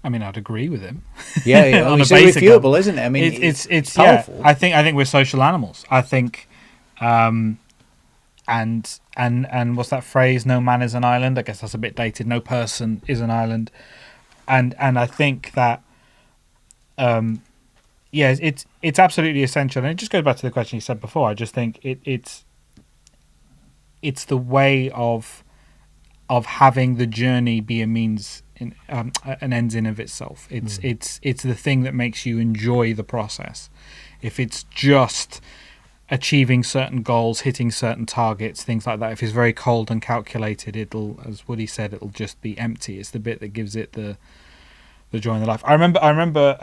Speaker 4: I mean, I'd agree with him.
Speaker 2: Yeah,
Speaker 4: on
Speaker 2: it's
Speaker 4: a basic
Speaker 2: irrefutable,
Speaker 4: level.
Speaker 2: isn't it? I mean,
Speaker 4: it's
Speaker 2: powerful.
Speaker 4: Yeah, I think we're social animals. I think, and what's that phrase? No man is an island. I guess that's a bit dated. No person is an island, and I think that, it's absolutely essential. And it just goes back to the question you said before. I just think it's the way of having the journey be a means in an ends in of itself. It's the thing that makes you enjoy the process. If it's just achieving certain goals, hitting certain targets, things like that, if it's very cold and calculated, it'll, as Woody said, it'll just be empty. It's the bit that gives it the joy in the life. I remember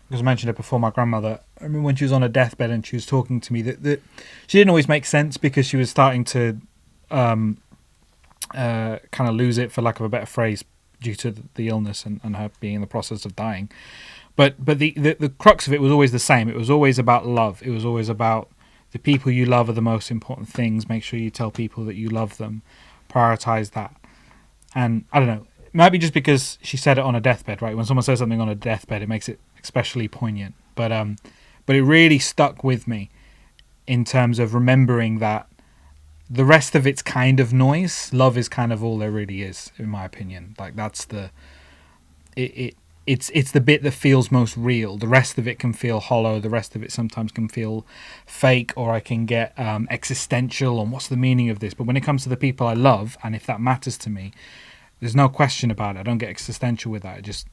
Speaker 4: because I mentioned it before, my grandmother, I remember when she was on her deathbed and she was talking to me that she didn't always make sense because she was starting to kind of lose it, for lack of a better phrase, due to the illness and her being in the process of dying. But the crux of it was always the same. It was always about love. It was always about the people you love are the most important things. Make sure you tell people that you love them. Prioritize that. And I don't know, it might be just because she said it on a deathbed, right? When someone says something on a deathbed, it makes it especially poignant. But it really stuck with me in terms of remembering that the rest of it's kind of noise. Love is kind of all there really is, in my opinion. Like that's it's the bit that feels most real. The rest of it can feel hollow. The rest of it sometimes can feel fake, or I can get existential on what's the meaning of this. But when it comes to the people I love, and if that matters to me, there's no question about it. I don't get existential with that. It just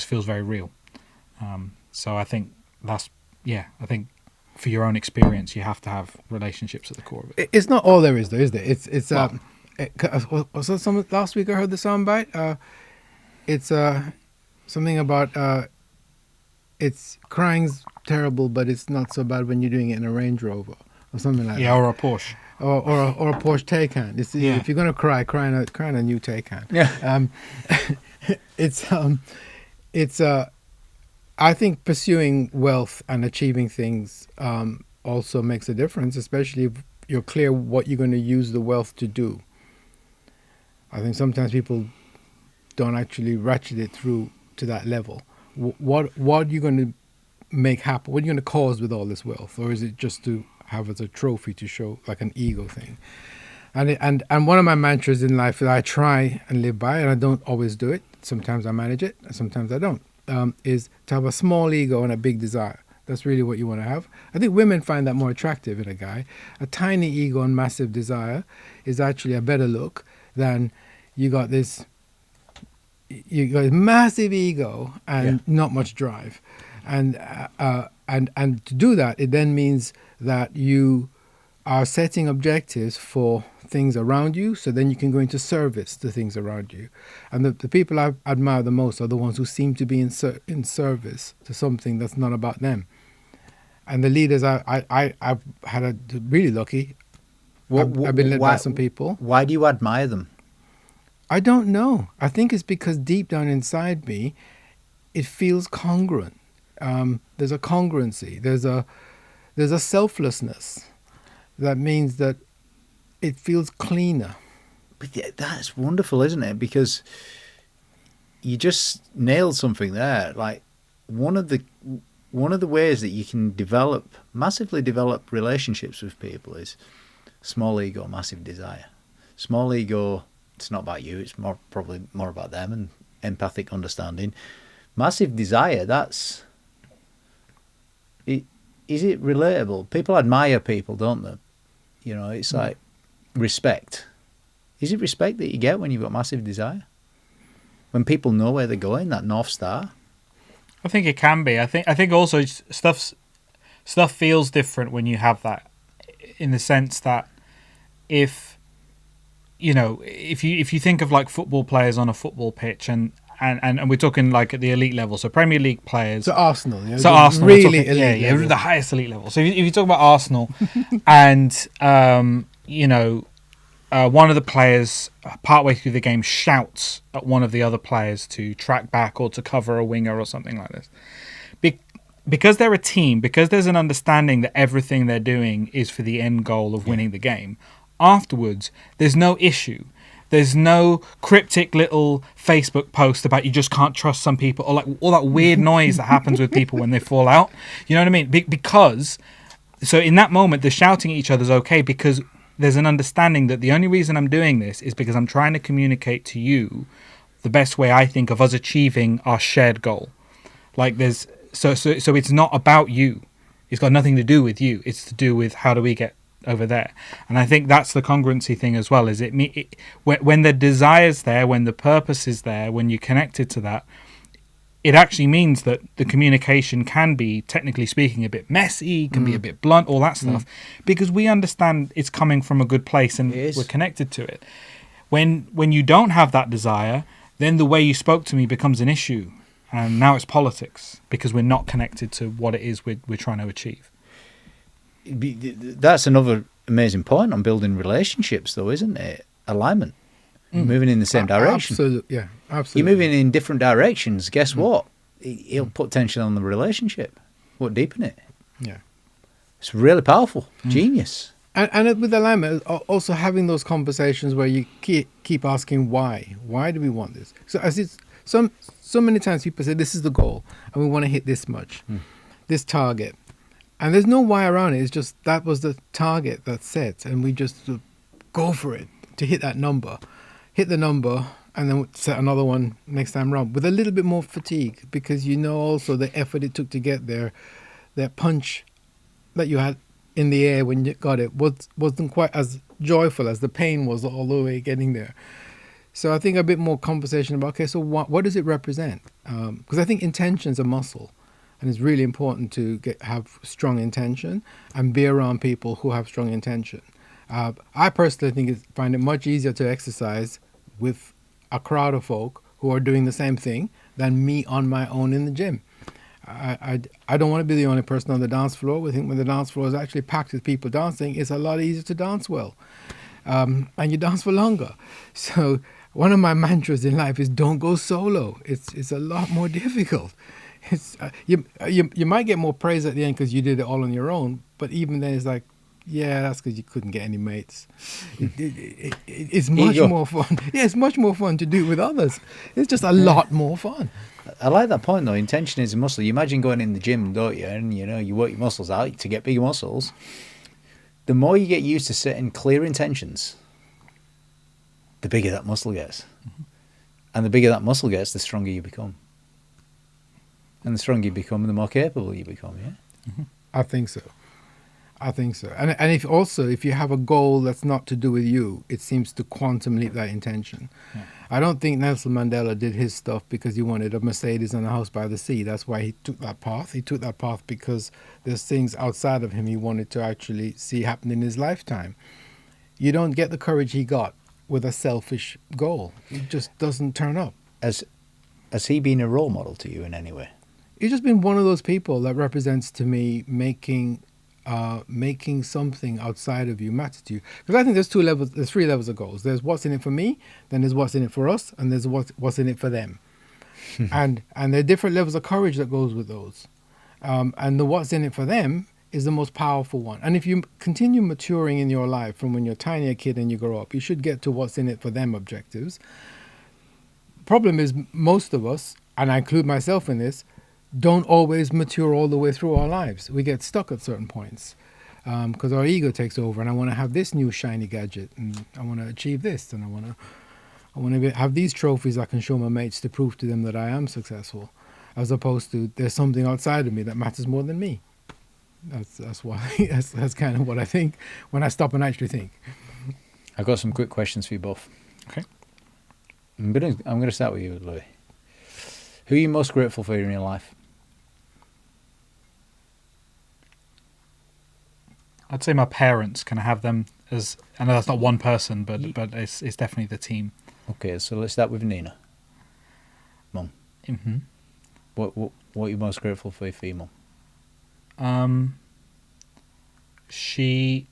Speaker 4: feels very real. So I think I think for your own experience, you have to have relationships at the core of it.
Speaker 1: It's not all there is, though, is there? It's last week I heard the soundbite. It's something about it's crying's terrible, but it's not so bad when you're doing it in a Range Rover or something like that.
Speaker 4: Yeah, or a Porsche.
Speaker 1: Or a Porsche Taycan. If you're gonna cry in a new Taycan.
Speaker 2: Yeah.
Speaker 1: It's I think pursuing wealth and achieving things also makes a difference, especially if you're clear what you're going to use the wealth to do. I think sometimes people don't actually ratchet it through to that level. what are you going to make happen? What are you going to cause with all this wealth? Or is it just to have as a trophy to show, like an ego thing? And one of my mantras in life that I try and live by, and I don't always do it, sometimes I manage it and sometimes I don't, is to have a small ego and a big desire. That's really what you want to have. I think women find that more attractive in a guy. A tiny ego and massive desire is actually a better look than you got a massive ego and not much drive. And to do that, it then means that you are setting objectives for things around you, so then you can go into service to things around you. And the people I admire the most are the ones who seem to be in service to something that's not about them. And the leaders I've had really lucky. I've been led by some people.
Speaker 2: Why do you admire them?
Speaker 1: I don't know. I think it's because deep down inside me, it feels congruent. There's a congruency. There's a selflessness that means that it feels cleaner.
Speaker 2: But that's wonderful, isn't it? Because you just nailed something there. Like one of the ways that you can massively develop relationships with people is small ego, massive desire. Small ego, it's not about you, it's probably more about them, and empathic understanding. Massive desire, that's it. Is it relatable? People admire people, don't they? You know, it's like respect. Is it respect that you get when you've got massive desire? When people know where they're going, that North Star?
Speaker 4: I think it can be. I think also stuff feels different when you have that, in the sense that if you think of like football players on a football pitch, and we're talking like at the elite level, so Premier League players.
Speaker 1: So Arsenal, yeah.
Speaker 4: So Arsenal,
Speaker 1: really elite level.
Speaker 4: the highest elite level. So if you talk about Arsenal, and one of the players partway through the game shouts at one of the other players to track back or to cover a winger or something like this. Because they're a team, because there's an understanding that everything they're doing is for the end goal of winning the game, afterwards, there's no issue. There's no cryptic little Facebook post about you just can't trust some people, or like all that weird noise that happens with people when they fall out. You know what I mean? Because, so in that moment, the shouting at each other is okay, because there's an understanding that the only reason I'm doing this is because I'm trying to communicate to you the best way I think of us achieving our shared goal. Like there's so it's not about you. It's got nothing to do with you. It's to do with how do we get over there. And I think that's the congruency thing as well. Is when the desire's there, when the purpose is there, when you're connected to that, it actually means that the communication can be, technically speaking, a bit messy, can be a bit blunt, all that stuff, because we understand it's coming from a good place and we're connected to it. When you don't have that desire, then the way you spoke to me becomes an issue, and now it's politics because we're not connected to what it is we're trying to achieve.
Speaker 2: That's another amazing point on building relationships, though, isn't it? Alignment. Moving in the same direction.
Speaker 1: Absolutely, yeah, absolutely.
Speaker 2: You're moving in different directions. Guess what? It'll put tension on the relationship. What deepen it?
Speaker 1: Yeah, it's
Speaker 2: really powerful. Genius.
Speaker 1: And with alignment, also having those conversations where you keep asking why. Why do we want this? So as it's so many times people say this is the goal and we want to hit this much, this target, and there's no why around it. It's just that was the target that's set, and we just go for it to hit that number. Hit the number and then set another one next time around with a little bit more fatigue, because you know also the effort it took to get there, that punch that you had in the air when you got it wasn't quite as joyful as the pain was all the way getting there. So I think a bit more conversation about, okay, so what does it represent? Because I think intention's a muscle, and it's really important to have strong intention and be around people who have strong intention. I personally find it much easier to exercise with a crowd of folk who are doing the same thing than me on my own in the gym. I don't want to be the only person on the dance floor. We think when the dance floor is actually packed with people dancing, it's a lot easier to dance well. And you dance for longer. So one of my mantras in life is don't go solo. It's a lot more difficult. It's you might get more praise at the end because you did it all on your own, but even then it's like, Yeah, that's because you couldn't get any mates. It's much
Speaker 2: Ego.
Speaker 1: more fun. Yeah, it's much more fun to do it with others. It's just a lot more fun.
Speaker 2: I like that point though. Intention is a muscle. You imagine going in the gym, don't you? And you know, you work your muscles out to get bigger muscles. The more you get used to setting clear intentions, the bigger that muscle gets. And the bigger that muscle gets, the stronger you become. And the stronger you become, the more capable you become, yeah?
Speaker 1: I think so. And if you have a goal that's not to do with you, it seems to quantum leap that intention.
Speaker 4: Yeah.
Speaker 1: I don't think Nelson Mandela did his stuff because he wanted a Mercedes and a house by the sea. That's why he took that path. He took that path because there's things outside of him he wanted to actually see happen in his lifetime. You don't get the courage he got with a selfish goal. It just doesn't turn up.
Speaker 2: Has he been a role model to you in any way?
Speaker 1: He's just been one of those people that represents to me making something outside of you matter to you. Because I think there's three levels of goals. There's what's in it for me, then there's what's in it for us, and there's what's in it for them. and there are different levels of courage that goes with those. And the what's in it for them is the most powerful one. And if you continue maturing in your life from when you're tiny a kid and you grow up, you should get to what's in it for them objectives. Problem is most of us, and I include myself in this, don't always mature all the way through our lives. We get stuck at certain points because our ego takes over, and I want to have this new shiny gadget, and I want to achieve this, and I want to have these trophies I can show my mates to prove to them that I am successful, as opposed to there's something outside of me that matters more than me. That's why that's kind of what I think when I stop and actually think.
Speaker 2: I've got some quick questions for you both.
Speaker 4: Okay.
Speaker 2: I'm gonna start with you, Louis. Who are you most grateful for in your life?
Speaker 4: I'd say my parents. Can I have them as? I know that's not one person, but it's definitely the team.
Speaker 2: Okay, so let's start with Nina. Mum.
Speaker 4: Mm-hmm.
Speaker 2: What are you most grateful for your mum?
Speaker 4: She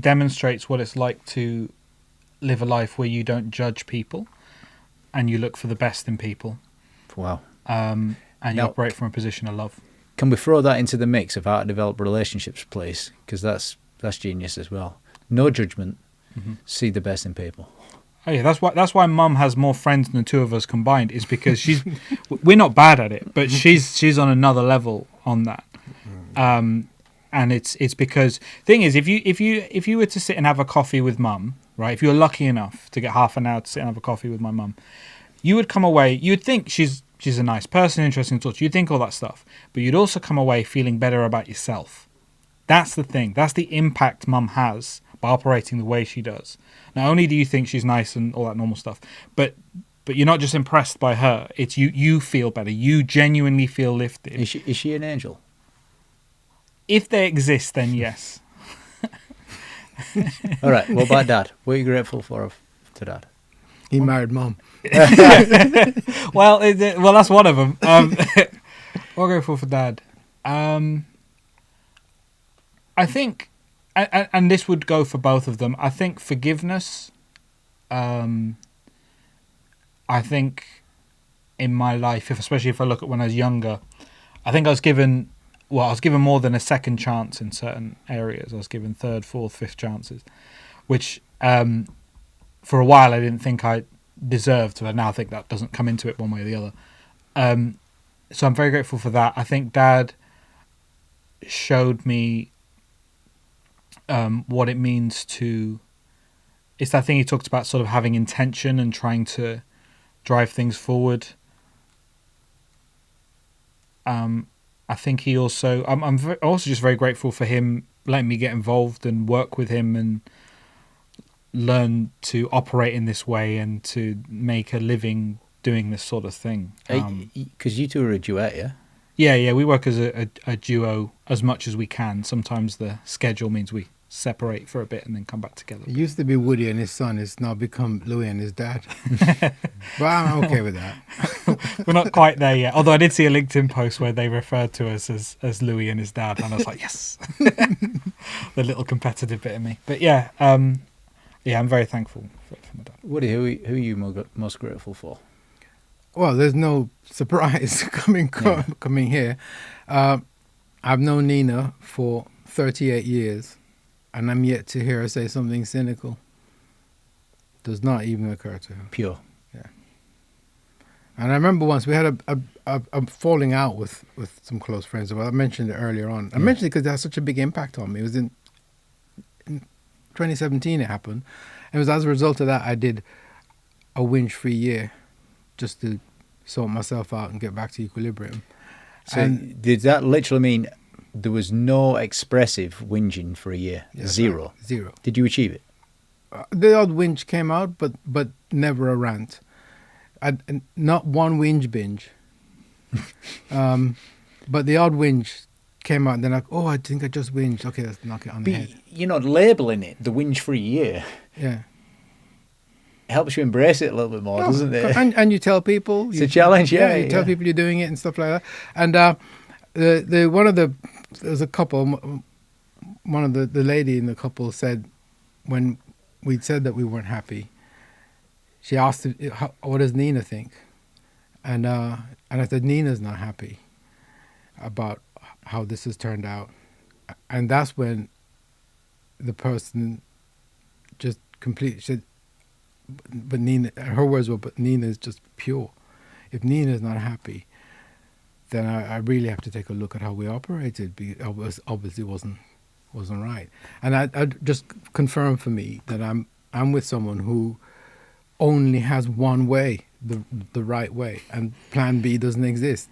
Speaker 4: demonstrates what it's like to live a life where you don't judge people and you look for the best in people.
Speaker 2: Wow.
Speaker 4: And you
Speaker 2: Now-
Speaker 4: operate from a position of love.
Speaker 2: Can we throw that into the mix of how to develop relationships, please? Because that's genius as well. No judgment.
Speaker 4: Mm-hmm.
Speaker 2: See the best in people.
Speaker 4: Oh yeah, that's why Mum has more friends than the two of us combined. Is because we're not bad at it, but she's on another level on that. And it's because thing is, if you were to sit and have a coffee with Mum, right? If you were lucky enough to get half an hour to sit and have a coffee with my mum, you would come away. You'd think she's a nice person, interesting to talk to. You'd think all that stuff, but you'd also come away feeling better about yourself. That's the thing. That's the impact Mum has by operating the way she does. Not only do you think she's nice and all that normal stuff, but you're not just impressed by her. It's you feel better. You genuinely feel lifted.
Speaker 2: Is she an angel?
Speaker 4: If they exist, then yes.
Speaker 2: All right. What about Dad? What are you grateful for to Dad?
Speaker 1: He married Mum.
Speaker 4: Well, that's one of them. What grateful for Dad? I think, and this would go for both of them. I think forgiveness. I think in my life, especially if I look at when I was younger, I think I was given more than a second chance in certain areas. I was given third, fourth, fifth chances, which for a while I didn't think I deserved. But I now think that doesn't come into it one way or the other. So I'm very grateful for that. I think Dad showed me what it means to... It's that thing he talked about, sort of having intention and trying to drive things forward. I think he also... I'm also just very grateful for him letting me get involved and work with him and learn to operate in this way and to make a living doing this sort of thing.
Speaker 2: Because you two are a duet, yeah?
Speaker 4: Yeah, we work as a duo as much as we can. Sometimes the schedule means we separate for a bit and then come back together.
Speaker 1: It used to be Woody and his son. It's now become Louis and his dad. But I'm okay with that.
Speaker 4: We're not quite there yet. Although I did see a LinkedIn post where they referred to us as Louis and his dad, and I was like, yes, the little competitive bit of me. But yeah, I'm very thankful for my dad.
Speaker 2: Woody, who are you most grateful for?
Speaker 1: Well, there's no surprise coming here. I've known Nina for 38 years, and I'm yet to hear her say something cynical. Does not even occur to her.
Speaker 2: Pure.
Speaker 1: Yeah. And I remember once we had a falling out with some close friends. I mentioned it earlier on. I mentioned it because it had such a big impact on me. It was in 2017 it happened. And it was as a result of that I did a whinge-free year just to sort myself out and get back to equilibrium.
Speaker 2: So
Speaker 1: And
Speaker 2: did that literally mean there was no expressive whinging for a year?
Speaker 1: yeah,
Speaker 2: Zero.
Speaker 1: Zero.
Speaker 2: Did you achieve it?
Speaker 1: The odd whinge came out, but never a rant. Not one whinge binge. But the odd whinge came out, and then like, oh, I think I just whinged. Okay, let's knock it on the head.
Speaker 2: You're not labelling it the whinge-free year.
Speaker 1: Yeah.
Speaker 2: Helps you embrace it a little bit more, doesn't it?
Speaker 1: And you tell people.
Speaker 2: It's a challenge, yeah.
Speaker 1: You tell people you're doing it and stuff like that. And there was a couple. One of the lady in the couple said, when we'd said that we weren't happy, she asked, what does Nina think? And I said, Nina's not happy about how this has turned out. And that's when the person just completely said, but Nina, her words were, but Nina is just pure. If Nina is not happy, then I really have to take a look at how we operated. Because obviously wasn't right. And I just confirmed for me that I'm with someone who only has one way, the right way, and plan B doesn't exist.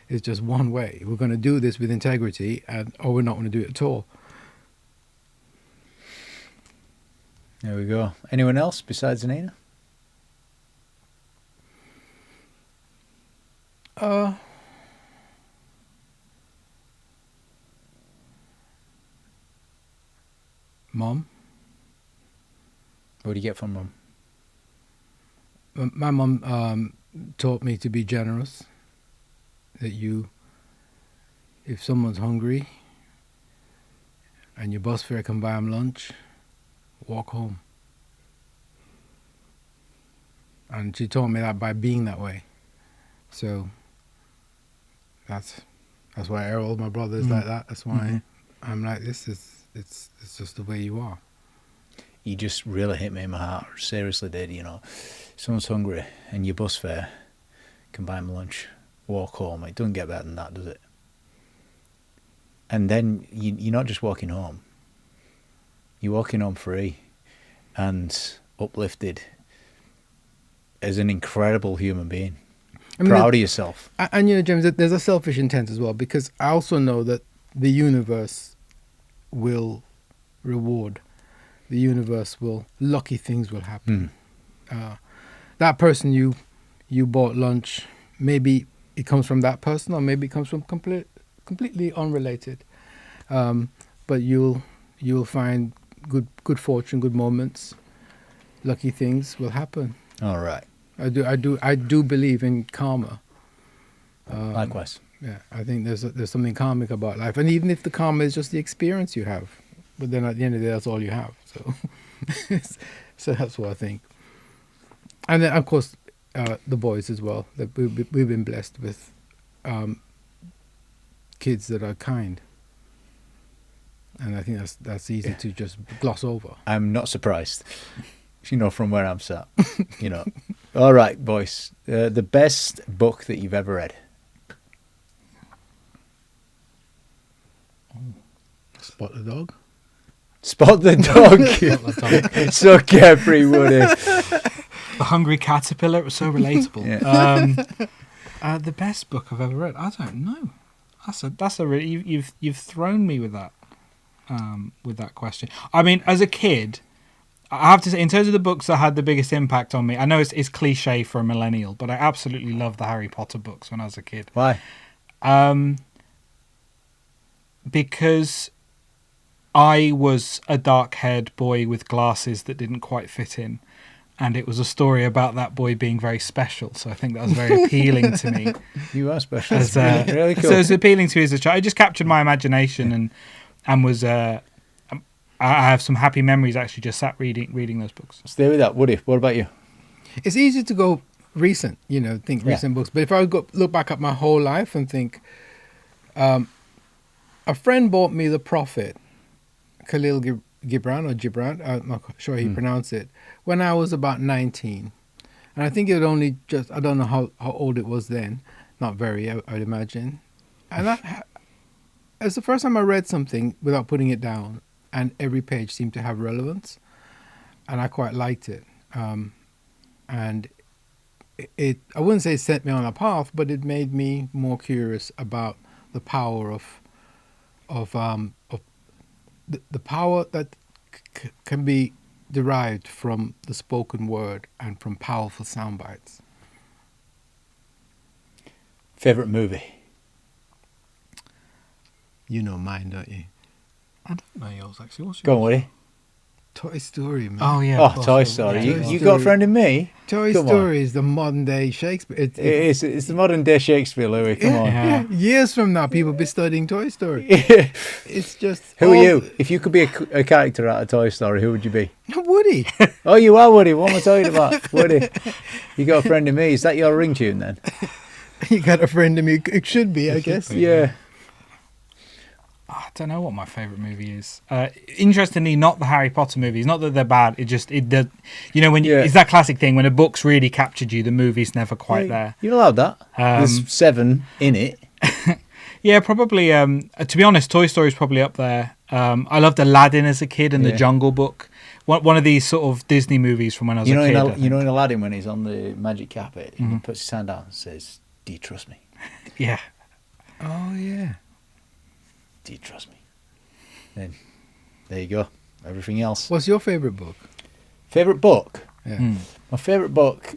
Speaker 1: It's just one way. We're going to do this with integrity, or we're not going to do it at all.
Speaker 2: There we go. Anyone else besides Nina?
Speaker 1: Mom.
Speaker 2: What do you get from Mum?
Speaker 1: My mom taught me to be generous. That if someone's hungry and your bus fare can buy them lunch, walk home. And she taught me that by being that way. So that's why Errol, my brother, is like that. That's why I'm like this. It's just the way you are.
Speaker 2: You just really hit me in my heart. Seriously did, Someone's hungry and your bus fare can buy them lunch. Walk home. It doesn't get better than that, does it? And then you're not just walking home. You're walking home free and uplifted as an incredible human being. Proud of yourself.
Speaker 1: And James, there's a selfish intent as well, because I also know that the universe will reward. The universe lucky things will happen. That person you bought lunch, maybe it comes from that person, or maybe it comes from completely unrelated. But you'll find good fortune, good moments. Lucky things will happen.
Speaker 2: All right.
Speaker 1: I do believe in karma.
Speaker 2: Likewise.
Speaker 1: Yeah, I think there's something karmic about life, and even if the karma is just the experience you have, but then at the end of the day, that's all you have. So, so that's what I think. And then, of course, the boys as well. That we've been blessed with kids that are kind, and I think that's easy to just gloss over.
Speaker 2: I'm not surprised. From where I'm sat. All right, boys. The best book that you've ever read.
Speaker 1: Spot the dog.
Speaker 2: Spot the dog. So carefree, Woody.
Speaker 4: The Hungry Caterpillar. It was so relatable.
Speaker 2: Yeah.
Speaker 4: The best book I've ever read. I don't know. That's a really you've thrown me with that question. I mean, as a kid, I have to say, in terms of the books that had the biggest impact on me, I know it's cliche for a millennial, but I absolutely loved the Harry Potter books when I was a kid.
Speaker 2: Why?
Speaker 4: Because I was a dark-haired boy with glasses that didn't quite fit in, and it was a story about that boy being very special. So I think that was very appealing to me.
Speaker 2: You are special. That's really cool.
Speaker 4: So it was appealing to me as a child. It just captured my imagination and was. I have some happy memories actually just sat reading those books.
Speaker 2: Stay with that, Woody. What about you?
Speaker 1: It's easy to go recent, think recent books. But if I look back at my whole life and think, a friend bought me The Prophet Khalil Gibran or Gibran, I'm not sure how you pronounce it, when I was about 19. And I think it only just, I don't know how old it was then. Not very, I'd imagine. And it's the first time I read something without putting it down, and every page seemed to have relevance. And I quite liked it. And it I wouldn't say it set me on a path, but it made me more curious about the power of the power that can be derived from the spoken word and from powerful sound bites.
Speaker 2: Favorite movie?
Speaker 1: You know mine, don't you?
Speaker 4: I don't know yours actually. What's
Speaker 2: Go on, Woody.
Speaker 1: Toy Story, man.
Speaker 4: Oh yeah.
Speaker 2: Oh, Toy Story.
Speaker 1: Yeah.
Speaker 2: You got a friend in me?
Speaker 1: Toy
Speaker 2: Come
Speaker 1: Story
Speaker 2: on.
Speaker 1: is the modern day Shakespeare.
Speaker 2: It is. It's the modern day Shakespeare, Louis. Come on.
Speaker 4: Yeah.
Speaker 1: Years from now, people be studying Toy Story.
Speaker 2: Who
Speaker 1: It's just
Speaker 2: are you? If you could be a character out of Toy Story, who would you be?
Speaker 1: Woody.
Speaker 2: Oh, you are Woody. What am I talking about? Woody. You got a friend in me. Is that your ring tune then?
Speaker 1: You got a friend in me. It should be, I guess.
Speaker 2: Yeah.
Speaker 4: I don't know what my favorite movie is. Interestingly, not the Harry Potter movies. Not that they're bad. It did. You know, when
Speaker 2: Yeah.
Speaker 4: it's that classic thing when a book's really captured you, the movie's never quite there.
Speaker 2: You're allowed that. There's 7 in it.
Speaker 4: Yeah, probably. To be honest, Toy Story is probably up there. I loved Aladdin as a kid and The
Speaker 2: Yeah.
Speaker 4: Jungle Book. One of these sort of Disney movies from when I was a kid.
Speaker 2: You know in Aladdin when he's on the magic carpet, he puts his hand down and says, "Do you trust me?
Speaker 4: Yeah.
Speaker 1: Oh yeah.
Speaker 2: Do you trust me?" Then there you go. Everything else.
Speaker 1: What's your favorite book?
Speaker 2: Favorite book?
Speaker 1: Yeah.
Speaker 2: My favorite book?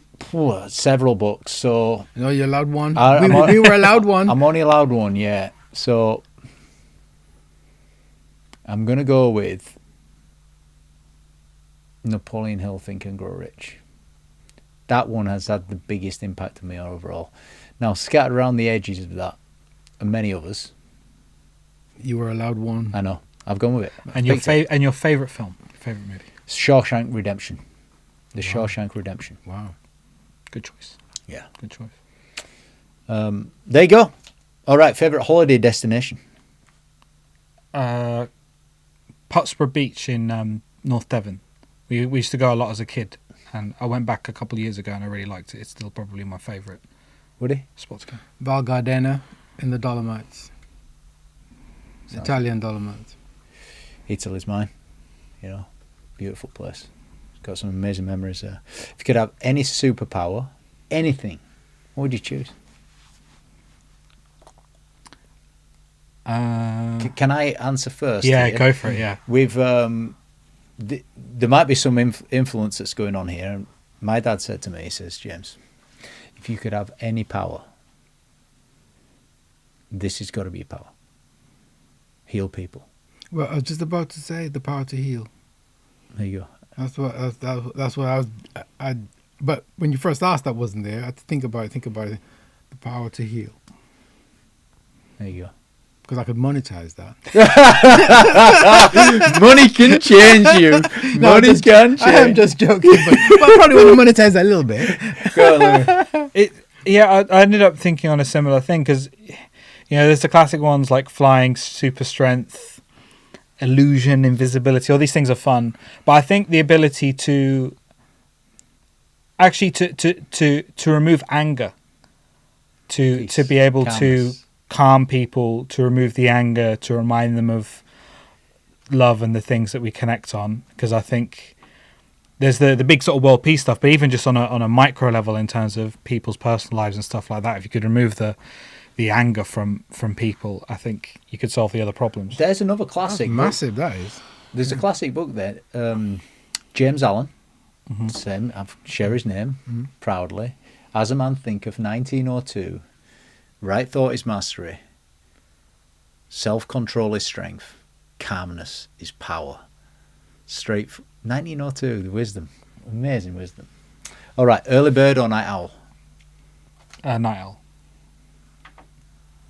Speaker 2: Several books. So
Speaker 1: No, you're allowed one.
Speaker 2: I'm
Speaker 1: We were allowed one.
Speaker 2: I'm only allowed one. Yeah. So I'm gonna go with Napoleon Hill, Think and Grow Rich. That one has had the biggest impact on me overall. Now, scattered around the edges of that are many others.
Speaker 1: You were allowed one.
Speaker 2: I know. I've gone with it.
Speaker 4: And your favorite film, favorite movie.
Speaker 2: Shawshank Redemption. The Shawshank Redemption.
Speaker 1: Wow.
Speaker 4: Good choice.
Speaker 2: Yeah.
Speaker 4: Good choice.
Speaker 2: There you go. All right. Favorite holiday destination?
Speaker 4: Pottsborough Beach in North Devon. We used to go a lot as a kid, and I went back a couple of years ago and I really liked it. It's still probably my favourite
Speaker 2: Woody?
Speaker 4: spot to go.
Speaker 1: Val Gardena in the Dolomites.
Speaker 2: Sounds-
Speaker 1: Italian Dolomites.
Speaker 2: Italy's mine. You know, beautiful place. Got some amazing memories there. If you could have any superpower, anything, what would you choose? Can I answer first?
Speaker 4: Yeah,
Speaker 2: here?
Speaker 4: go for it. Yeah.
Speaker 2: We've there might be some influence that's going on here. And my dad said to me, he says, "James, if you could have any power, this has got to be a power. Heal people."
Speaker 1: Well, I was just about to say the power to heal.
Speaker 2: There you go.
Speaker 1: That's what I was. But when you first asked, that wasn't there. I had to think about it. The power to heal,
Speaker 2: There you go.
Speaker 1: because I could monetize that.
Speaker 2: Money can change you. Money can change.
Speaker 1: I am just joking, but I probably want to monetize that a little bit.
Speaker 2: Go on, Louis.
Speaker 4: I ended up thinking on a similar thing because, you know, there's the classic ones like flying, super strength, illusion, invisibility. All these things are fun, but I think the ability to actually to remove anger, to
Speaker 2: Peace,
Speaker 4: be able
Speaker 2: calmness.
Speaker 4: to calm people, to remove the anger, to remind them of love and the things that we connect on. Because I think there's the big sort of world peace stuff, but even just on a micro level in terms of people's personal lives and stuff like that, if you could remove the anger from people, I think you could solve the other problems.
Speaker 2: There's another classic. book.
Speaker 1: Massive, that is.
Speaker 2: There's a classic book there. James Allen.
Speaker 4: Mm-hmm.
Speaker 2: Same. I share his name proudly. As a Man Thinketh, 1902. Right thought is mastery. Self-control is strength. Calmness is power. 1902, the wisdom. Amazing wisdom. All right, early bird or night owl?
Speaker 4: Night owl.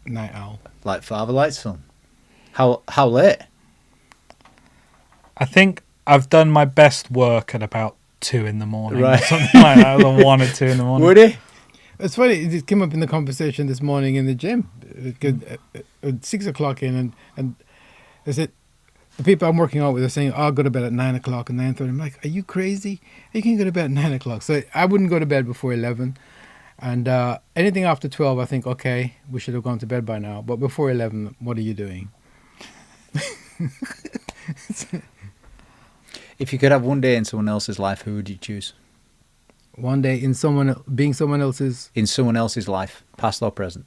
Speaker 1: Night owl.
Speaker 2: Like father, like son. How late?
Speaker 4: I think I've done my best work at about 2 in the morning,
Speaker 2: Right.
Speaker 4: or something like that, or 1 or 2 in the morning.
Speaker 2: Woody?
Speaker 1: It's funny. It came up in the conversation this morning in the gym. At 6 o'clock in, and they said, the people I'm working out with are saying, "Oh, I'll go to bed at 9 o'clock and 9:30." I'm like, "Are you crazy? You can go to bed at 9 o'clock." So I wouldn't go to bed before 11, and anything after 12, I think, okay, we should have gone to bed by now. But before 11, what are you doing?
Speaker 2: If you could have one day in someone else's life, who would you choose?
Speaker 1: One day being someone else's.
Speaker 2: In someone else's life, past or present.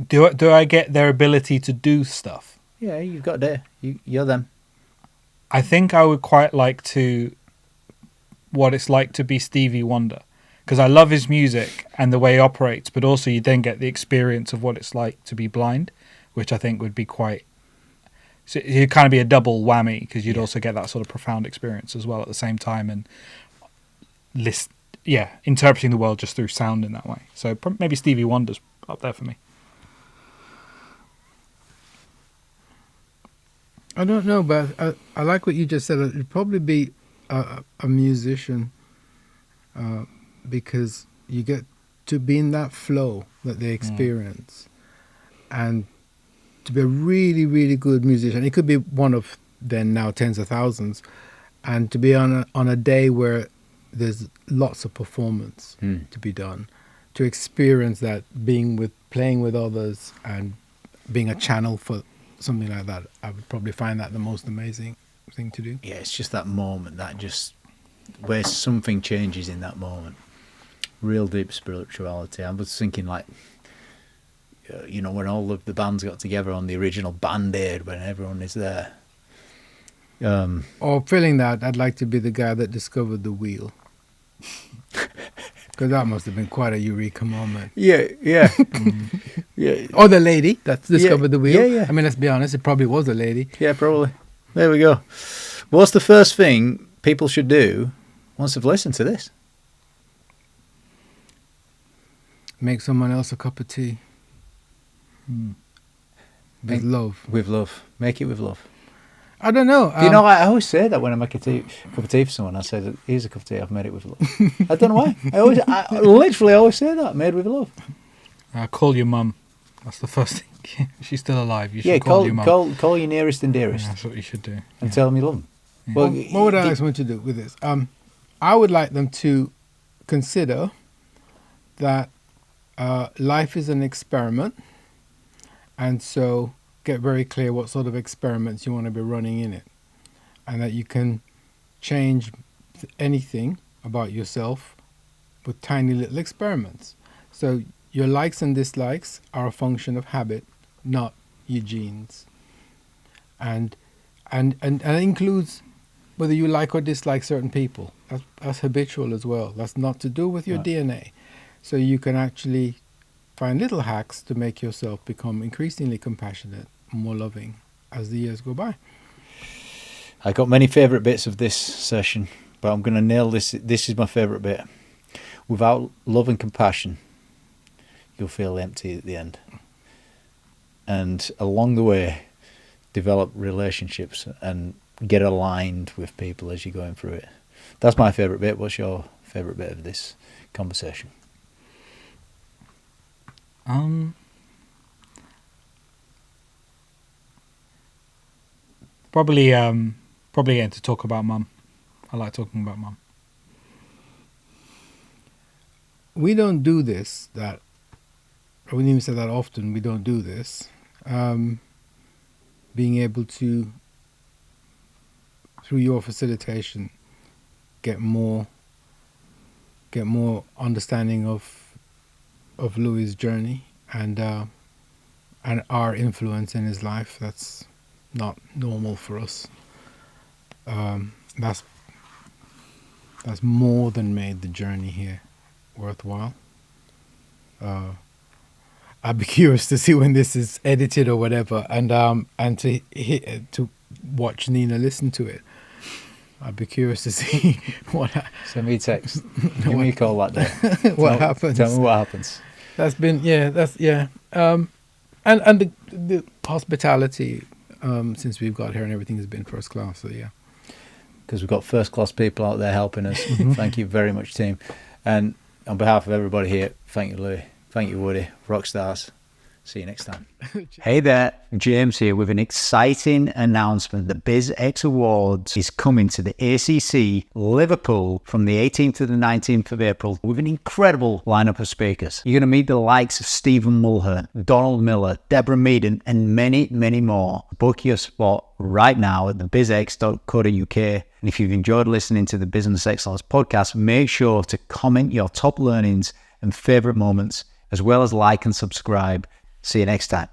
Speaker 4: Do I get their ability to do stuff?
Speaker 2: Yeah, you've got a day. You're them.
Speaker 4: I think I would quite like to what it's like to be Stevie Wonder, because I love his music and the way he operates, but also you then get the experience of what it's like to be blind, which I think would be quite. So it'd kind of be a double whammy, because you'd also get that sort of profound experience as well at the same time, and interpreting the world just through sound in that way. So maybe Stevie Wonder's up there for me.
Speaker 1: I don't know, but I like what you just said. It'd probably be a musician, because you get to be in that flow that they experience, and to be a really, really good musician. It could be one of then now tens of thousands, and to be on a day where there's lots of performance to be done, to experience that, playing with others and being a channel for something like that. I would probably find that the most amazing thing to do.
Speaker 2: Yeah, it's just that moment, where something changes in that moment. Real deep spirituality. I was thinking like, when all of the bands got together on the original Band Aid, when everyone is there.
Speaker 1: Or feeling that I'd like to be the guy that discovered the wheel. Because that must have been quite a eureka moment.
Speaker 2: Yeah. Yeah.
Speaker 1: Or the lady that discovered the wheel.
Speaker 2: Yeah.
Speaker 1: I mean, let's be honest, it probably was a lady.
Speaker 2: Yeah, probably. There we go. What's the first thing people should do once they've listened to this?
Speaker 1: Make someone else a cup of tea. With love.
Speaker 2: With love. Make it with love.
Speaker 1: I don't know.
Speaker 2: I always say that when I make a cup of tea for someone. I say, here's a cup of tea, I've made it with love. I don't know why. I literally always say that, made with love.
Speaker 4: Call your mum. That's the first thing. If she's still alive, you should call your mum.
Speaker 2: Call your nearest and dearest.
Speaker 4: Yeah, that's what you should do.
Speaker 2: And tell them you love them.
Speaker 4: Yeah.
Speaker 2: Well,
Speaker 1: what would I like someone to do with this? I would like them to consider that life is an experiment, and so get very clear what sort of experiments you want to be running in it, and that you can change anything about yourself with tiny little experiments. So your likes and dislikes are a function of habit, not your genes. And it includes whether you like or dislike certain people. That's habitual as well. That's not to do with your DNA. So you can actually find little hacks to make yourself become increasingly compassionate, more loving as the years go by.
Speaker 2: I got many favourite bits of this session, but I'm going to nail this. This is my favourite bit. Without love and compassion, you'll feel empty at the end. And along the way, develop relationships and get aligned with people as you're going through it. That's my favourite bit. What's your favourite bit of this conversation?
Speaker 4: Probably again to talk about mum. I like talking about mum.
Speaker 1: We don't do this. I wouldn't even say that often. We don't do this. Being able to, through your facilitation, get more understanding of Louis' journey and our influence in his life. That's not normal for us. That's more than made the journey here worthwhile. I'd be curious to see when this is edited or whatever, and to watch Nina listen to it. I'd be curious to see what.
Speaker 2: Send me a text. Give me a call that day.
Speaker 1: Happens.
Speaker 2: Tell me what happens.
Speaker 1: That's been and the hospitality since we've got here and everything has been first class. So yeah.
Speaker 2: Because we've got first class people out there helping us. Thank you very much, team. And on behalf of everybody here, thank you, Louis. Thank you, Woody. Rock stars. See you next time.
Speaker 3: Hey there, James here with an exciting announcement. The BizX Awards is coming to the ACC Liverpool from the 18th to the 19th of April with an incredible lineup of speakers. You're going to meet the likes of Stephen Mulhern, Donald Miller, Deborah Meaden, and many, many more. Book your spot right now at thebizx.co.uk. And if you've enjoyed listening to the Business Excellence podcast, make sure to comment your top learnings and favorite moments, as well as like and subscribe. See you next time.